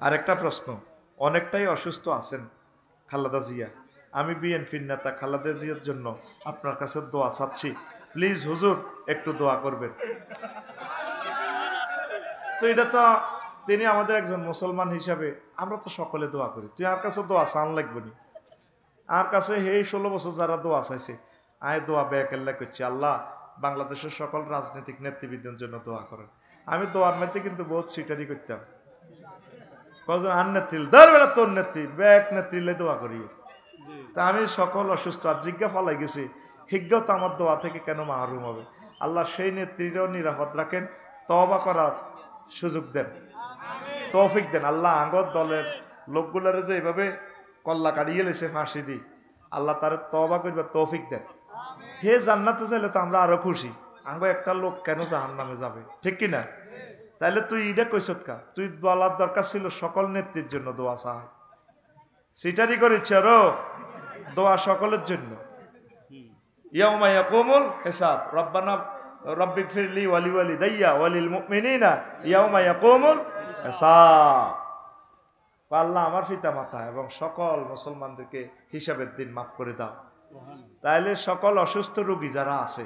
আর একটা প্রশ্ন, অনেকটাই অসুস্থ আছেন খালেদা জিয়া, আমি বিএনপির নেতা খালেদা জিয়ার জন্য আপনার কাছে দোয়া চাচ্ছি, প্লিজ হুজুর একটু দোয়া করবেন। তো এটা তো তিনি আমাদের একজন মুসলমান হিসাবে আমরা তো সকলে দোয়া করি, তুই আর কাছে দোয়া চান লাগবে নি? আর কাছে এই 16 বছর যারা দোয়া চাইছে, আয় দোয়া বেয়াকেল্লা করছি, আল্লাহ বাংলাদেশের সকল রাজনৈতিক নেতৃবৃন্দের জন্য দোয়া করেন। আমি দোয়ার মধ্যে কিন্তু বহুত সিটারি করতাম, কজন আর নেত্রী ধরবে তোর নেত্রী ব্যাক নেত্রীলে দোয়া করি। তা আমি সকল অসুস্থ আর জিজ্ঞা ফলাই গেছি, হিজ্ঞ তো আমার দোয়া থেকে কেন মাহরুম হবে? আল্লাহ সেই নেত্রীরাও নিরাপদ রাখেন, তওবা করার সুযোগ দেন, তৌফিক দেন। আল্লাহ আগর দলের লোকগুলারে যে এইভাবে কল্লা কাটিয়ে লেছে ফাঁসি দি, আল্লাহ তার তওবা করবার তৌফিক দেন। হে জান্নাতে চাইলে তো আমরা আরো খুশি, আঙ্গ একটা লোক কেন জাহান্নামে যাবে, ঠিক কিনা? তাইলে তুই ইডা কইছত কা? তুই বলার দরকার ছিল সকল নেত্রীর জন্য দোয়া চাই, সিটারি করেছে আরো দোয়া সকলের জন্য। ইয়াউমা ইয়াকুমুল হিসাব, রব্বানা রব্বিগফিরলি ওয়ালি ওয়ালিদাইয়া ওয়ালিল মুমিনিনা ইয়াউমা ইয়াকুমুল হিসাব। আল্লাহ আমার পিতা মাতা এবং সকল মুসলমানদেরকে হিসাবের দিন মাফ করে দাও। তাইলে সকল অসুস্থ রোগী যারা আছে,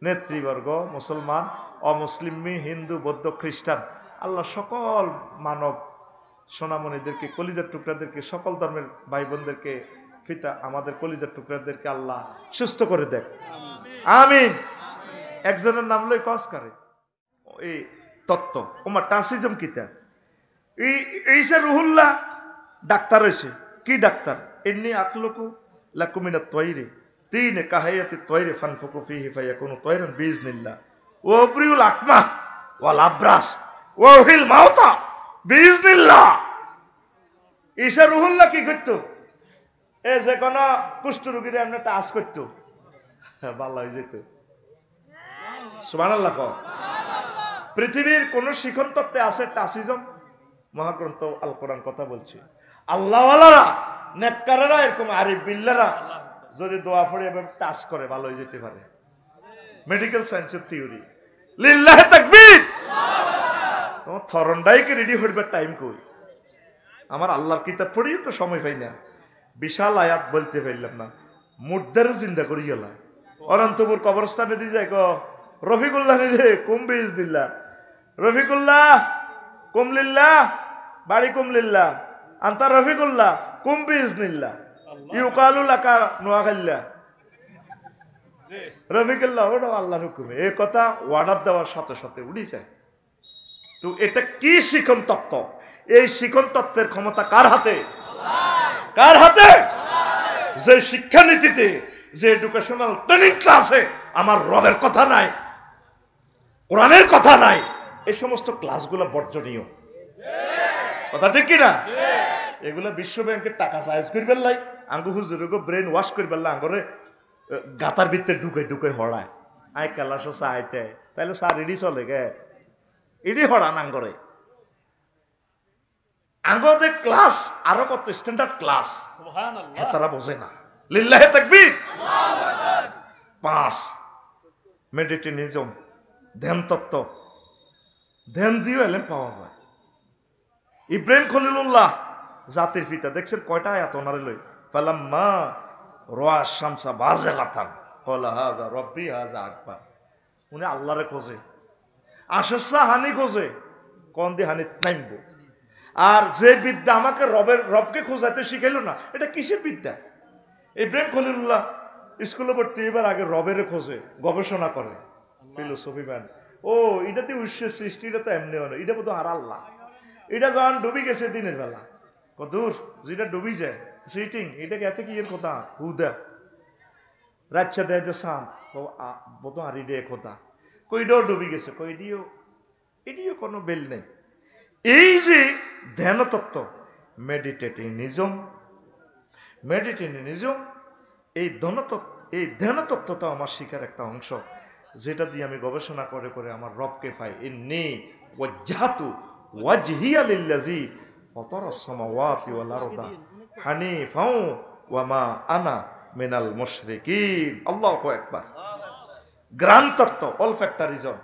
নেতৃবর্গ, মুসলমান, অমুসলিম, হিন্দু, বৌদ্ধ, খ্রিস্টান, আল্লাহ সকল মানব সোনামণিদেরকে, কলিজার টুকরাদেরকে, সকল ধর্মের ভাই বোনদেরকে, পিতা আমাদের কলিজার টুকরাদেরকে আল্লাহ সুস্থ করে দেখ, আমিন। একজনের নাম লই কস করে এই তত্ত্ব ওমা টাসিজম কিতা এই সে রুহুল্লাহ ডাক্তার হয়েছে, কি ডাক্তার? এমনি আকলকু লাকুমিনা তৈরি তিন কাহায়াতি তৈরি ফানফুকু ফিহি ফায়াকুনু তৈরান বিইজনিল্লাহ ওয়া উবরিউল আকমা ওয়াল আবরাস ওয়া উহিল মাউতা বিইজনিল্লাহ। ঈসা রুহুল্লাহ কি করতো? এ যে কোনো কুষ্ঠ রোগীরে আমরা টাচ করতো, ভালো হয়ে যেত। সুবহানাল্লাহ। পৃথিবীর কোন শিখন তত্ত্বে আছে টাসিজম? মহাগ্রন্থ আল কোরআন কথা বলছে। আল্লাহওয়ালারা, নেককারেরা, এরকম আরিফ বিল্লাহরা যদি দোয়া পড়ে এবার টাচ করে ভালো হয়ে যেতে পারে। মেডিকেল সায়েন্সের থিওরি। লিল্লাহি তাকবীর। তোমার থরনডাইকে রেডি হইবার টাইম কই? আমার আল্লাহর কিতাব পড়িও তো সময় পাই না, বিশাল আয়াত বলতে পারলাম না, মুর্দারে জিন্দা করি গেল। অনন্তপুর কবরস্থানে দিয়ে যায় রফিকুল্লাহ নিদে কুম্বিজ দিল্লা, রফিকুল্লাহ কুমলিল্লাহ, বাড়ি কুমলিল্লাহ, আন্তা রফিকুল্লাহ কুম্বিজ নিল্লা, ইউকালু লাকা নোয়াখাল্লা, রফিকুল্লাহ ওটা আল্লাহর হুকুমে। এই কথা অর্ডার দেওয়ার সাথে সাথে উড়ি যায়। তো এটা কি শিখন তত্ত্ব? এই শিখন তত্ত্বের ক্ষমতা কার হাতে? কার হাতে? যে শিক্ষানীতিতে, যে এডুকেশনাল ট্রেনিং ক্লাসে আমার রবের কথা নাই, কোরআনের কথা নাই, এই সমস্ত ক্লাসগুলো বর্জনীয়। কথা ঠিক কিনা? এগুলো বিশ্ব ব্যাংকের টাকা সাইজ করবেন লাই, আঙ্গু হুজুর ব্রেন ওয়াশ করবেন লাই, আঙ্গরে গাতার ভিতরে ঢুকে ঢুকে হড়ায় আই ক্লাস চাইতে, তাহলে স্যার ইডি চলে গে, ইডি হড়ান আঙ্গরে। আঙ্গতে ক্লাস আরো কত স্ট্যান্ডার্ড ক্লাস তারা বোঝে না। লিল্লাহি তাকবীর। 5 মেডিটেশন, ধ্যান তত্ত্ব, ধ্যান দিয়েও এলেম পাওয়া যায়। ইব্রাহিম খলিলুল্লাহ জাতির পিতা, দেখছেন কয়টা আয়াত ওনারে লই? ফালাম্মা রাআ শামসা বাযিগাতান ক্বালা হাযা রাব্বি হাযা আকবার। উনি আল্লাহরে খোঁজে, আশাসা হানি খোঁজে, কোন দিয়ে হানি নামবো। আর যে বিদ্যা আমাকে রবকে খোঁজাতে শিখাইলো না, এটা কিসের বিদ্যা? ইব্রাহিম খলিলুল্লাহ স্কুলে ভর্তি এবার আগে রবের খোঁজে, গবেষণা করে, ফিলোসফি ম্যান। ও এটাতে উৎসের সৃষ্টি, এটা তো এমনি হয় না, এটা বোধ আর আল্লাহ। এটা যখন ডুবি গেছে দিনের বেলা, কদূর যেটা ডুবি যায় সিটিং, এটাকে এত কি এর কথা হুদা রাচ্চা দেয় যে শান্ত বোধ আর ইডে কথা কইটাও ডুবি গেছে, কইডিও এটিও কোনো বেল নেই। এই যে ধ্যান তত্ত্ব, মেডিটেশনিজম, এই ধ্যান তত্ত্বটা আমার শিখার একটা অংশ, যেটা দিয়ে আমি গবেষণা করে করে আমার রবকে পাই। ইন্নী ওয়াজহাতু ওয়াজহিয়া লিল্লাযী ফাতারাস সামাওয়াতি ওয়াল আরদা হানিফাও ওয়া মা আনা মিনাল মুশরিকিন। আল্লাহু আকবার। গ্রান তত্ত্ব, অল ফ্যাক্টরিজম,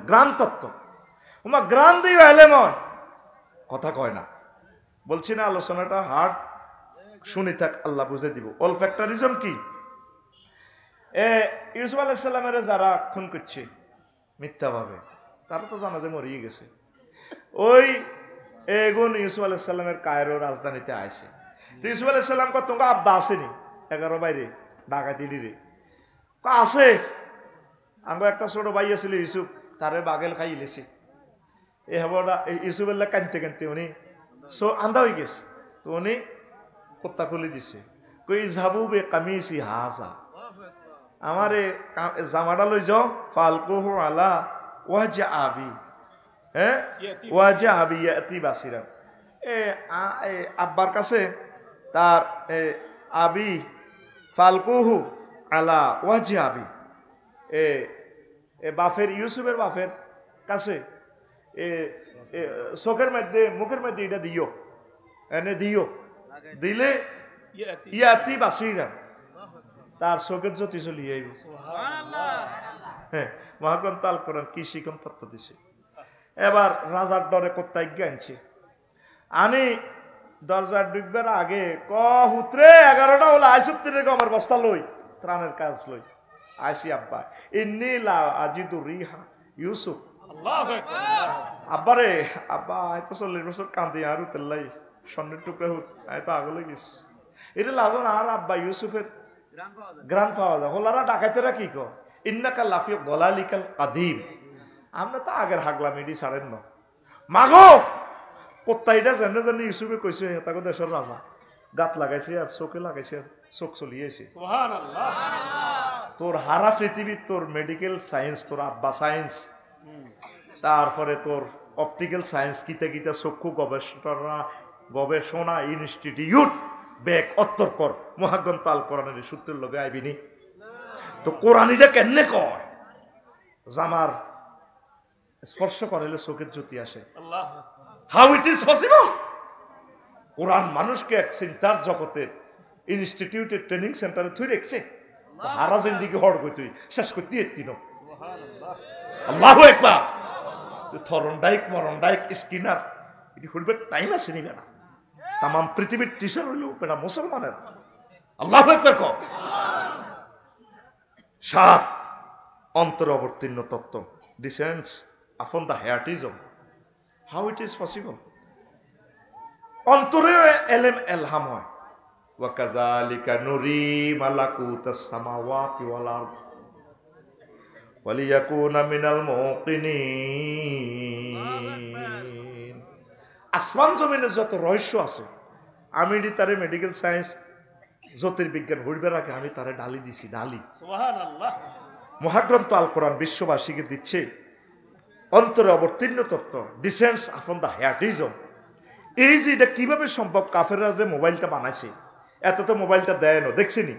গ্রান তত্ত্ব। ওমা গ্রান দিই বাইলে ময় কথা কয় না। বলছি না আলোচনাটা হার্ড, শুনি থাক, আল্লাহ বুঝে দিব। অলফ্যাক্টরিজম কি? ইউসুফ আলাইহিস সালামের যারা খুন করছে মিথ্যাভাবে, তারা তো জানা যে মরিয়ে গেছে। ওই এগুন ইউসুফ আলাইহিস সালামের কায়রো রাজধানীতে আইছে। তো ইউসুফ আলাইহিস সালাম কত তোমাকে আব্বা আসেনি 11 বাইরে ডাকাতি দিলে আছে। আমরা একটা ছোট ভাই আছিল ইউসুফ, তারে বাগেল খাই ইলেছে। এই হবটা ইউসুফের কানতে কানতে উনি আন্ধা হয়ে গেছে। তো উনি কুত্তা খুলে দিছে, কই যাবু বে কামিসি হাজা, আমারে জামাটা লই যাও, ফালকুহু আলা ওয়াজা আবি, হ্যাঁ ওয়াজা আবি ইয়াতি বাসিরা। আব্বার কাছে তার আবি ফালকুহু আলা ওয়াজা আবি, বাফের ইউসুফের বাফের কাছে চোখের মধ্যে মুখের মধ্যে এটা দিও, এনে দিও, দিলে ইয়াতি বাসিরা, তার চোখের জ্যোতি চলিয়ে আইব। মহাগ্রন্থ আল কোরআন কি শিখন তত্ত্ব দিছে। এবার রাজার ডরে কোত্তা আজ্ঞা আনছে, আনি দরজার ঢুকবার আগে ক হুতরে 11টা হলো আইসুপ্তির আমার বস্তা লই, ত্রাণের কাজ লই আইসি আব্বা, ইন্নী লা আজিদু রিহা ইউসুফ। আব্বারে আব্বা হয়তো 40 বছর কান্দি আর উতেল্লাই স্বর্ণের টুকরা হুত হয়তো আগলে গেছে, এটা লাজন আর আব্বা ইউসুফের গ্রান পাওয়া যায়। হোলারা ডাকাইতেরা কি কো ইন্নাকা লাফি গলালিকাল কাদিম, আমরা তো আগের হাগলাম এডি ছাড়েন না মাগো কোত্তাইটা জানে জানি ইউসুফে কইছে হেতাগো দেশের রাজা, গাত লাগাইছে আর চোখে লাগাইছে আর চোখ চলিয়েছে। তোর হারা পৃথিবীর তোর মেডিকেল সায়েন্স, তোর আব্বা সায়েন্স, তারপরে তোর অপটিক্যাল সায়েন্স, কিতা কিতা চক্ষু গবেষণা ইনস্টিটিউট ব্যাগ অত্তর কর, মহাগ্রন্থ আল কোরআনের সূত্রের লগে আইবিনি। তো কোরআনিটা কেমনে কয় জামার স্পর্শ করাইলে চোখের জ্যোতি আসে। How it is possible? কোরআন মানুষকে এক চিন্তার জগতের ইনস্টিটিউটের ট্রেনিং সেন্টারে থুই রেখছে, হারা জিন্দিগি হড় কই তুই শেষ করতে এত্তি ন। আল্লাহু আকবার। তুই থরনডাইক মরনডাইক স্কিনার এটি হইবে টাইম আছে নিবে না, তাম পৃথিবীর টিচার হইলেও পেটা মুসলমানের। আল্লাহু আকবার কর। 7 অন্তর অবতীর্ণ তত্ত্ব, descents upon the heartism. How it is possible? অন্তরে এলেম এলহাম হয়। ওয়াকাযালিকা নুরি মালাকুতাস সামাওয়াতি ওয়াল আরদ ওয়ালিয়াকুনা মিনাল মুকিনিন। আসমান জমিনে যত রহস্য আছে আমি তারে মেডিকেল সায়েন্স জ্যোতির্বিজ্ঞান হইবার আগে আমি তারে ডালি দিছি, ডালি। সুবহানাল্লাহ। মহাগ্রন্থ আল কোরআন বিশ্ববাসীকে দিচ্ছে অন্তরে অবতীর্ণ তত্ত্ব, ডিসেন্টস আপন দ্য হার্টিজম। এই যে এটা কিভাবে সম্ভব? কাফেররা যে মোবাইলটা বানাইছে, এত তো মোবাইলটা দেয় না, দেখছিনি?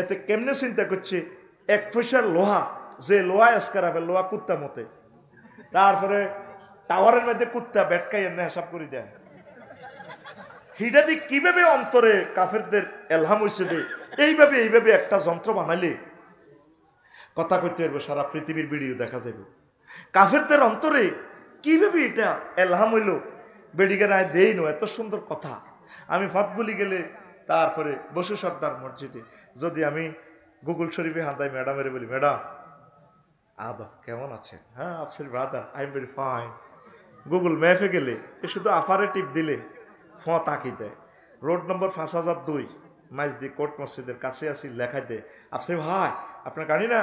এতে কেমনে চিন্তা করছে 1 পয়সার লোহা, যে লোহা এসকারাবে লোহা কুত্তা মতে, তারপরে টাওয়ারের মধ্যে কুত্তা বেটকাই এনে হিসাব করে দেয়। হিডা দিয়ে কিভাবে অন্তরে কাফেরদের এলহাম হয়েছে দে এইভাবে একটা যন্ত্র বানাইলে কথা কইতে পারবে, সারা পৃথিবীর ভিডিও দেখা যাবে। কাফেরদের অন্তরে কিভাবে এটা এলহাম হইল, বেডিকে রায় দেই নো এত সুন্দর কথা। আমি ফাত বলি গেলে তারপরে বসু সর্দার মসজিদে যদি আমি গুগল শরীফে হাতাই ম্যাডামের বলি, ম্যাডাম আদব কেমন আছেন? হ্যাঁ Afser brother I am very fine. Google ম্যাপে গেলে এ শুধু আফারে টিপ দিলে তাকি দেয়, রোড নম্বর 5002 মাইজদি কোর্ট মসজিদের কাছে আসি, লেখাই দেয় আফসের ভাই আপনার গাড়ি না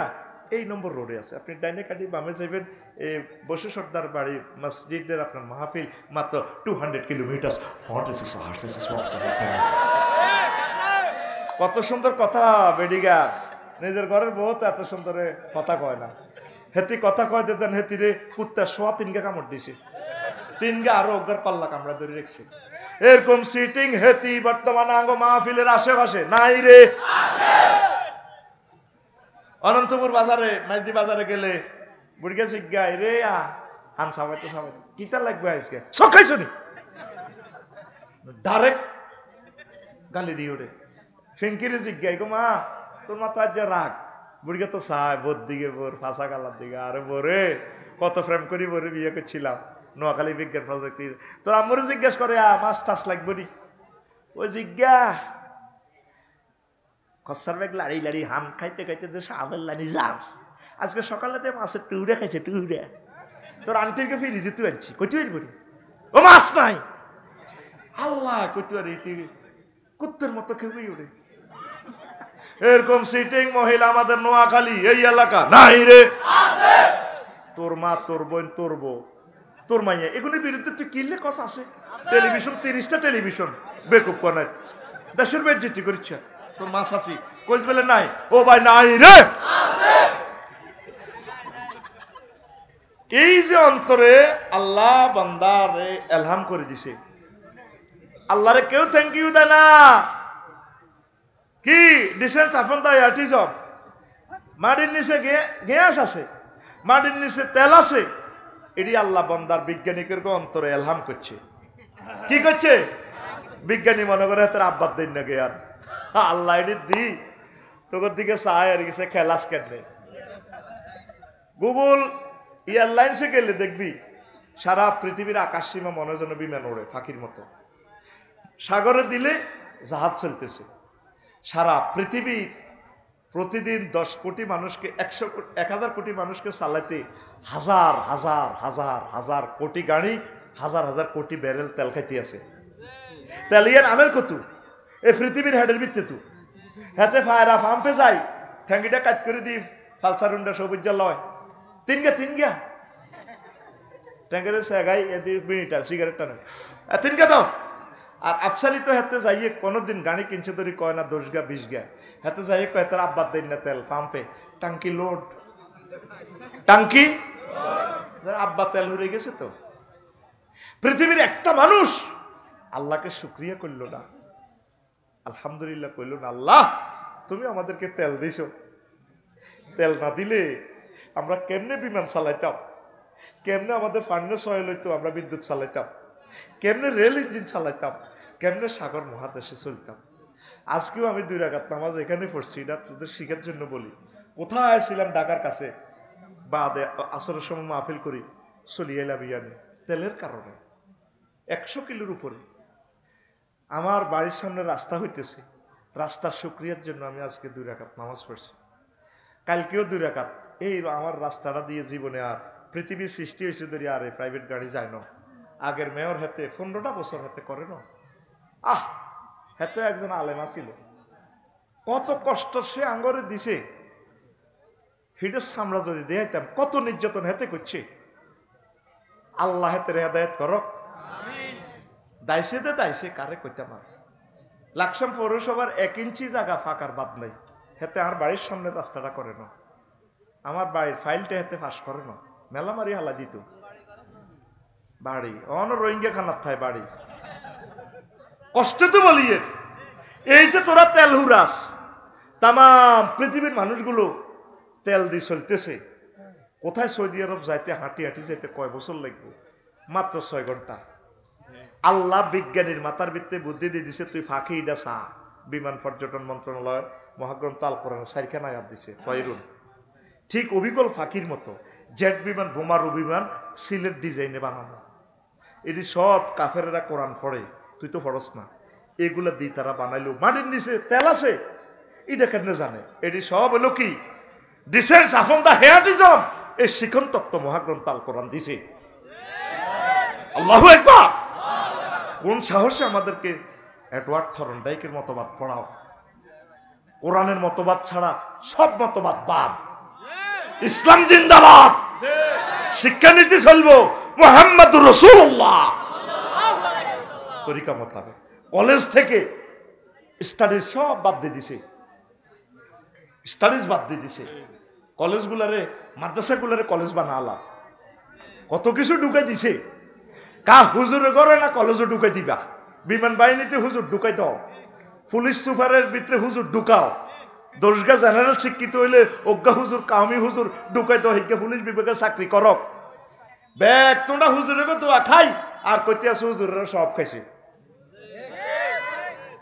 এই নম্বর রোডে আছে, আপনি ডাইনে কাটি বামে যাইবেন, এই বসু সর্দার বাড়ি মসজিদের আপনার মাহফিল মাত্র 200 কিলোমিটার। কত সুন্দর কথা বেডিগার, নিজের ঘরের বউ তো এত সুন্দর কথা কয় না। হেতি কথা কয় দেন হেতিরে কুত্তা 3.5 কামড় দিছে, 3 আরো অজ্ঞার পাল্লা কামড়া ধরে রেখেছে। এরকম সিটিং হেতি বর্তমানে আঙ্গ মাহফিলের আশেপাশে নাই রে। অনন্তপুর বাজারে মাইজদি বাজারে গেলে বুড়িকে জিজ্ঞাই রে হান সাবাইতে কিতা লাগবে আজকে সকাইছো নি, ডাইরেক্ট গালি দিয়ে ওরে। ফিঙ্কিরে জিজ্ঞাই গো মা তোর মাথা আজ রাগ, বুড়িকে তো চায় বোর দিকে বোর ফাঁসা গালার দিকে, আরে বোরে কত প্রেম করি বোরে বিয়ে করছিলাম, নোয়াখালী বিজ্ঞান প্রযুক্তি। তোর আম্মুরে জিজ্ঞেস করে মাছ টাছ লাগবে নি, ওই জিজ্ঞা খসার ব্যাগ লাড়ি লাড়ি হাম খাইতে খাইতে যে সাবের লানি যার আজকে সকালেতে মাছের টুকরা খাইছে টুকরা। তোর আন্টিরকে ফিরি যে তুই আনছি কই তুই বলি ও মাছ নাই আল্লাহ কই তুই আর কুত্তের মতো খেয়েই ওরে। এরকম সিটিং মহিলা আমাদের নোয়াখালী এই এলাকা নাই রে। তোর মা তোর বোন তোর বউ তোর মাইয়া এগুলোর বিরুদ্ধে তুই কিনলে কস আছে? টেলিভিশন 30টা টেলিভিশন বেকুব কনার দেশের বেজ্জতি করিচ্ছে। তোর মা শাসি কইস বলে নাই, ও ভাই নাই রে। এই যে অন্তরে আল্লাহ বান্দারে এলহাম করে দিছে, আল্লাহরে কেউ থ্যাংক ইউ দেয় না। কি ডিসেন্স আপন তাই আর্টিজম মাটির নিচে গ্যাস আছে, মাটির নিচে তেল আছে, এটি আল্লাহ বান্দার বিজ্ঞানিকের অন্তরে এলহাম করছে। কি করছে? বিজ্ঞানী মনে করে তোর আব্বার দিন না জ্ঞান আল্লাহ এটি দি তোর দিকে চায় আর গেছে খেলাস কেন। গুগল এয়ারলাইন্সে গেলে দেখবি সারা পৃথিবীর আকাশ সীমা মনে যেন বিমান ওড়ে ফাঁকির মতো। সাগরে দিলে জাহাজ চলতেছে। সারা পৃথিবীর প্রতিদিন 10 কোটি মানুষকে 1000 কোটি মানুষকে চালাইতে হাজার হাজার হাজার হাজার কোটি গাড়ি হাজার হাজার কোটি ব্যারেল তেল খাইতে আছে। তেল ইয়ার আমের কত এই পৃথিবীর হেডের ভিত্তি তু হাতে ফায়রা ফাম্পে যাই ঠ্যাঙ্গিটা কাজ করে দি ফালসারুন্ডা সবুজ লয় তিন গা ট্যাঙ্গের সেগাই মিনিটার সিগারেটটা নয় তিন গা দাও। আর আফসারি তো হাতে যাইয়ে কোনোদিন গাড়ি কিনছে তরি কয় না 10 গা 20 গা হাতে যাইয়ে কয় তার আব্বার দেন না তেল পাম্পে টাঙ্কি লোড টাঙ্কি আব্বা তেল হয়ে গেছে। তো পৃথিবীর একটা মানুষ আল্লাহকে শুকরিয়া করলো না, আলহামদুলিল্লাহ কইল না। আল্লাহ তুমি আমাদেরকে তেল দিছো, তেল না দিলে আমরা কেমনে বিমান চালাইতাম, কেমনে আমাদের ফার্নেস অয়েল হইতো আমরা বিদ্যুৎ চালাইতাম, কেমনে রেল ইঞ্জিন চালাইতাম, কেমনে সাগর মহাদেশে চলতাম। আজকেও আমি 2 রাকাত নামাজ এখানে পড়ছি, এটা তোদের শিখার জন্য বলি। কোথায় ছিলাম ঢাকার কাছে বাদে আসরের সময় মাহফিল করি চলি এলাম ইয়ানে তেলের কারণে 100 কিলোর উপরে। আমার বাড়ির সামনে রাস্তা হইতেছে, রাস্তার শুকরিয়ার জন্য আমি আজকে 2 রাকাত নামাজ পড়ছি, কালকেও 2 রাকাত। এই আমার রাস্তাটা দিয়ে জীবনে আর পৃথিবীর সৃষ্টি হয়েছে ধরি আর এই প্রাইভেট গাড়ি যায় না। আগের মেয়র হাতে 15টা বছর হাতে করে না। হাতে একজন আলেমা ছিল, কত কষ্ট সে আঙ্গরে দিছে, ফিডের সামরা যদি দেখাইতাম কত নির্যাতন হাতে করছে। আল্লাহ হাতে হেদায়েত করক। দাইছে দে দাইছে কারে কইতাম আর। লাকসাম পৌরসভার 1 ইঞ্চি জায়গা ফাঁকার বাদ নাই, হাতে আর বাড়ির সামনে রাস্তাটা করে না, আমার বাড়ির ফাইলটা হাতে ফাঁস করে না, মেলা মারি হালা দিত বাড়ি অন রোহিঙ্গা খানার থায় বাড়ি। কষ্ট তো বলিয়ে এই যে তোরা তেল হুরাস, তাম পৃথিবীর মানুষগুলো তেল দিয়ে চলতেছে। কোথায় সৌদি আরব যাইতে হাঁটি হাঁটি যাইতে কয় বছর লাগবে? মাত্র 6 ঘন্টা। আল্লাহ বিজ্ঞানীর মাথার ভিত্তে বুদ্ধি দিয়ে দিছে, তুই ফাঁকি ইডা চা। বিমান পর্যটন মন্ত্রণালয় মহাগ্রন্থ আল কোরআন 4খানা আয়াত দিছে তৈরুন। ঠিক অবিকল ফাঁকির মতো জেট বিমান বোমারু বিমান সিলেট ডিজাইনে বানানো। এটি সব কাফেরেরা কোরআন পড়ে, তুই তো পড়স না। এগুলা দিয়ে তারা বানাইলো, মাটির নিচে তেল আছে, এটা কেন জানে? এটি সব হলো কি ডিসেন্স আপন দা হেয়াটিজম, এই শিখন তত্ত্ব মহাগ্রন্থ আল কোরআন দিছে। আল্লাহু আকবার। কোন সাহসে আমাদেরকে এডওয়ার্ড থর্নডাইকের মতবাদ পড়াও? কোরআনের মতবাদ ছাড়া সব মতবাদ বাদ। ইসলাম জিন্দাবাদ, শিক্ষানীতি চলবো মুহাম্মদুর রাসূলুল্লাহ তরিকা মোতাবেক। কলেজ থেকে স্টাডিজ সব বাদ দিয়ে দিছে, স্টাডিজ বাদ দিয়ে দিছে। কলেজগুলারে মাদ্রাসাগুলারে কলেজ বানালা, কত কিছু ঢুকাই দিছে। কা হুজুরে করে না কলেজে ঢুকাই দিবা, বিমান বাহিনীতে হুজুর ঢুকাই দাও, পুলিশ সুপারের ভিতরে হুজুর ঢুকাও, দর্শগা জেনারেল শিক্ষিত হইলে অজ্ঞা হুজুর কামি হুজুর ঢুকাই দাও, হিজ্ঞা পুলিশ বিভাগে চাকরি করক। ব্যাগ তোমরা হুজুরে দোয়া খাই আর কইতে আছে হুজুরেরা সব খাইছে।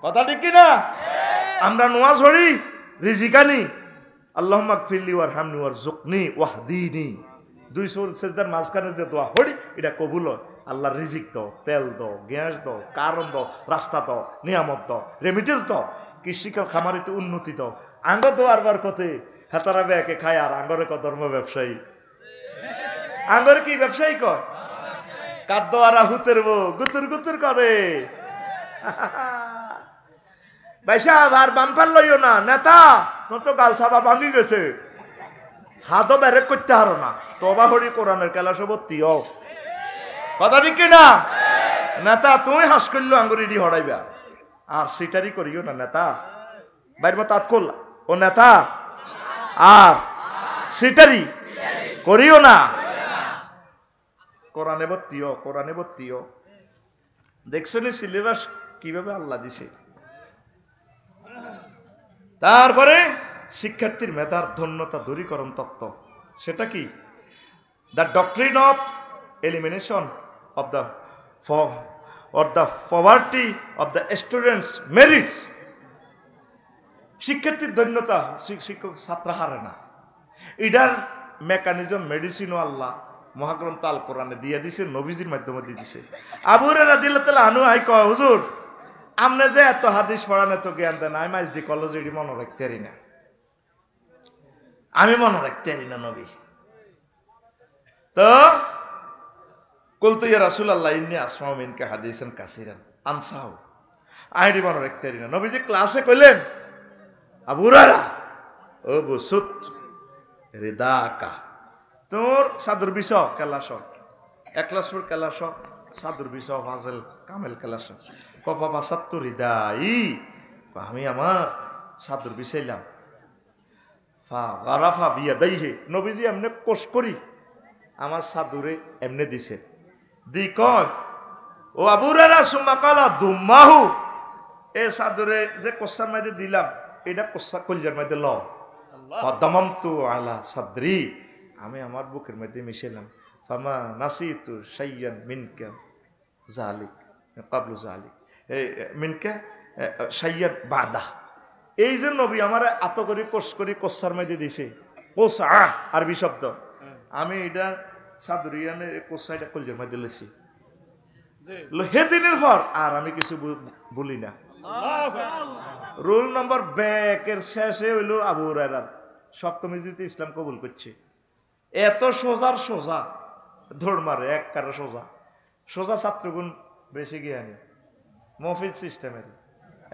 কথা ঠিক কিনা? আমরা নোয়াজ হরি রিজিকানি আল্লাহুম্মা গফিরলি ওয়ারহামনি ওয়ারযুকনি ওয়াহদিনি, 2 সেজদার মাঝখানে যে দোয়া হরি এটা কবুল হয়। আল্লাহ রিজিক দাও, তেল দাও, গ্যাস দাও, কারণ দাও, রাস্তা দাও, নিয়ামত দাও, রেমিটেন্স দাও, কৃষি খামারিতে উন্নতি দাও। আঙ্গ দোয়ার বার কথে হেতারা ব্যাকে খায় আর আঙ্গরে ক ধর্ম ব্যবসায়ী। আঙ্গরে কি ব্যবসায়ী কয়? কাদ্দ আর হুতের বউ গুতুর গুতুর করে। ভাইসা আর বাম্পার লইও না নেতা, তোর তো গাল ছাপা ভাঙি গেছে, হাতও ব্যারেক করতে হারো না। তবা হরি কোরআনের কেলাসে ভর্তি হও, কথা ঠিক কিনা? নেতা তুই হাস করলো আঙ্গুরিডি হরাইবা, আর সিটারি করিও না নেতা। বাইর মত আত করলা ও নেতা, আর সিটারি করিও না। কোরআনে ভর্তিও, কোরআনে ভর্তিও। দেখছো নি সিলেবাস কিভাবে আল্লাহ দিছে। তারপরে শিক্ষার্থীর মেধার ধন্যতা দূরীকরণ তত্ত্ব, সেটা কি? The doctrine of elimination of the poverty of the students merits. শিক্ষার্থীর ধন্যতা শিক্ষক ছাত্র হারে না, এটার মেকানিজম মেডিসিনও আল্লাহ মহাগ্রন্থ আল কোরআনে দিয়ে দিছে, নবীজির মাধ্যমে দিয়ে দিছে। আবু হুরায়রা রাদিয়াল্লাহু তাআলা আনহু আই কয়, হুজুর আমনে যে এত হাদিস পড়ান, এত জ্ঞান দেন, আমি মাইজ দি কলেজ এটি মনে রাখতে পারি না, আমি মনে রাখতে পারি না নবী। তো কুলতু ইয়া রাসূলুল্লাহ ইন্নী আসমাউ মিনকা হাদিসান কাসীরান আনসাহু, আইডি মনে রাখতে পারি না। নবীজি ক্লাসে কইলেন, আবু হুরায়রা ও বুসুত রিদাকা, তোর সাদুর বিষ কেলাস, একলাসপুর কেলাস, সাদুর বিষ ফাজেল কামেল কেলাস। কপা বাসাত্তু হৃদাই, আমি আমার সাদুর বিষাইলাম। ফা গারাফা বিয়া দাইহে, নবীজি এমনি কোষ করি আমার সাদুরে এমনি দিছে। দি কয় ও আবু হুরায়রা সুম্মা কালা দুম্মাহু, এ সাদুরে যে কোষার মধ্যে দিলাম, এটা কোষা কলজার মধ্যে ল দামামতু আলা সাদরি, আমি আমার বুকের মধ্যে মিশাইলাম। ফামা নাসিতু শাইয়ান মিনকা জালিক কাবলু জালিক মিনকা শাইয়ান বাদা। এই যে নবী আমার আত করি কোষ করি কোষার মধ্যে দিছে, কোষ আরবি শব্দ, আমি এটা সাদুরিয়ানের কোষা এটা কলজার মধ্যে লেছি। সেদিনের পর আর আমি কিছু বলি না। রোল নম্বর ব্যাকের শেষে হইল আবু হুরায়রা সপ্তম হিজরিতে ইসলাম কবুল করছে। এত সোজার সোজা ধর মারে, এক কারে সোজা সোজা, ছাত্রগুণ বেশি জ্ঞানী, মফিজ সিস্টেমের।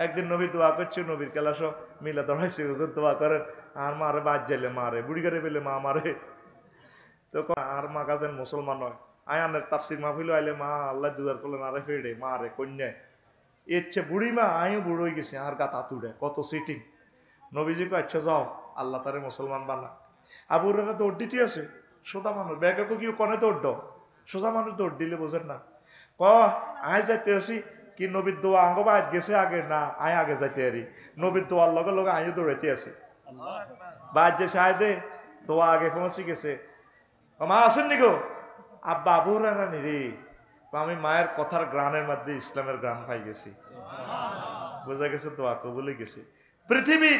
একদিন নবী দোয়া করছে, নবীর কেলাস মিলা দড়াইছে, হুজুর দোয়া করেন আর মারে বাদ যাইলে মারে, বুড়ি গাড়ি পেলে মা মারে। তো আর মা গাছেন মুসলমান নয়, আয়ানের তাফসির মাহফিল আইলে মা আল্লাহ দুয়ার করলেন আরে ফেড়ে মারে কন্যায় ইচ্ছে বুড়ি মা আইও বুড়ো হয়ে গেছে, আর গা তাতুড়ে কত সিটিং। নবীজি কো আচ্ছা যাও আল্লাহ তারে মুসলমান বানা। আবু হুরায়রা দৌড় দিতে আছে, সোজা মানুষ ব্যাগে কেউ কনে দৌড় দাও, সোজা মানুষ দৌড় দিলে বোঝেন না। ক আয় যাইতে আসি কি নবীর দোয়া আঙ্গ বাইত গেছে আগে না, আয় আগে যাইতে আরি, নবীর দোয়ার লগে লগে আইও দৌড়াইতে আছে, বাইত গেছে আয় দে দোয়া আগে পৌঁছে গেছে। মা আসেন নি গো, আব্বা আবু হুরায়রা নি রে, আমি মায়ের কথার গ্রানের মধ্যে ইসলামের গ্রান পাই গেছি, বোঝা গেছে দোয়া কবুলে গেছে। পৃথিবী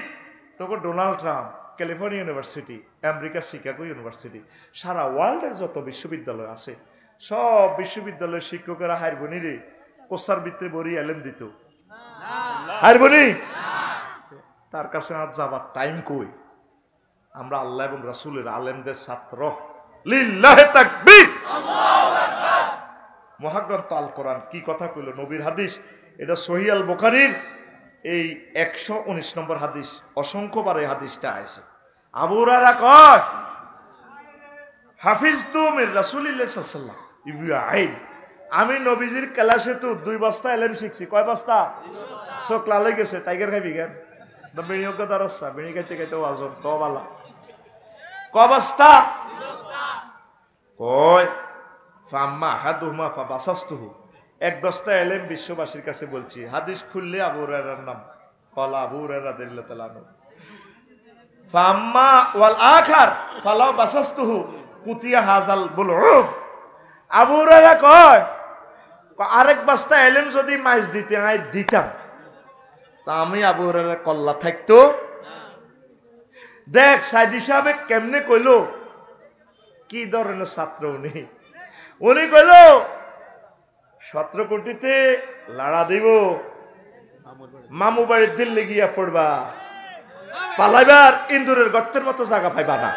তখন Donald Trump, California University, America Chicago University, সারা ওয়ার্ল্ডের যত বিশ্ববিদ্যালয় আছে সব বিশ্ববিদ্যালয়ের শিক্ষকেরা হারবনি রে কোসার ভিতরে বড়ি এলেম দিত, হারবনি। তার কাছে আর যাবার টাইম কই, আমরা আল্লাহ এবং রাসূলের আলেমদের ছাত্র। লিল্লাহি তাকবীর, মহাগ্রন্থ আল কোরআন কি কথা কইল, নবীর হাদিস, এটা সহিহ আল বুখারীর এই 119 নম্বর হাদিস, অসংখ্যবার এই হাদিসটা আছে। আবু হুরায়রা কয় হাফিজতু মির রাসূলিল্লাহ সাল্লাল্লাহু আলাইহি ওয়াসাল্লাম ইবরাহিম, আমি নবীজির ক্লাসে তো 2 বস্তা এলেম শিখছি। কয় বস্তা? সো ক্লালে গেছে টাইগার খাবি কেন, বিনিয়োগ দরসা বিনি খাইতে খাইতে ওয়াজন তো বালা। কয় বস্তা? কয় ফাম্মা হাদুমা ফা বাসাস্তুহু, 1 বস্তা এলেম বিশ্ববাসীর কাছে বলছি। হাদিস খুললে আবু হুরায়রার নাম, কলা আবু হুরায়রা রাদিয়াল্লাহু তাআলা আনহু। ফাম্মা ওয়াল আখার ফালাউ বাসাস্তুহু কুতিয়া হাজাল বুলউব, আবু হুরায়রা কয় আরেক বস্তা এলেম যদি মাইজ দিতে আই দিতাম, তা আমি আবু হুরায়রার কল্লা থাকতো। দেখ সাইদি সাহেব কেমনে কইলো, কি ধরনের ছাত্র উনি। উনি কইল 17 কোটিতে লাড়া দিব, মামু বাড়ির দিল্লি গিয়া পড়বা, পালাইবার ইন্দুরের গর্তের মতো জায়গা পাইবা না।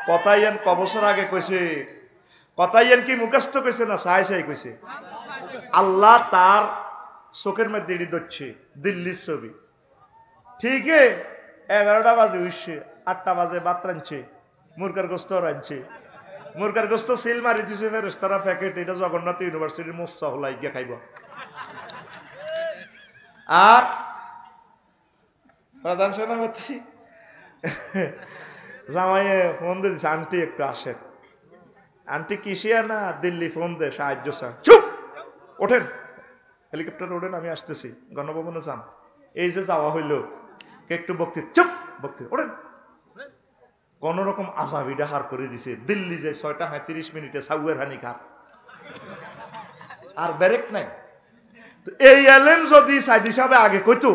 কথাইয়ান ক বছর আগে কইছে, কথাইয়ান কি মুখস্থ কইছে না সাই সাই কইছে? আল্লাহ তার চোখের মধ্যে দিড়ি ধরছে দিল্লির ছবি। ঠিক 11টা বাজে উঠছে, 8টা বাজে ভাত রাঁধছে, মুরগার গোস্ত রাঁধছে, মুরগার গোস্ত সিল মারি দিছে ফেরেশতারা প্যাকেট, এটা জগন্নাথ ইউনিভার্সিটির মোচ্ছা হলাই গিয়া খাইব। আর প্রধান সেনাপতি জামাইয়ে ফোন দিয়ে দিচ্ছে, আন্টি একটু আসেন। আন্টি কিসিয়া না দিল্লি ফোন দে সাহায্য স্যার। চুপ, ওঠেন হেলিকপ্টার ওঠেন, আমি আসতেছি, গণভবনে যান। এই যে যাওয়া হইল একটু বক্তৃতা, চুপ বক্তৃতা, ওঠেন। কোন রকম আজাবিটা হার করে দিছে। দিল্লি যে 6:30 সাউয়ের হানি খার আর ব্যারেক নাই। তো এই এলএম যদি সাইদি সাহেব আগে কইতো,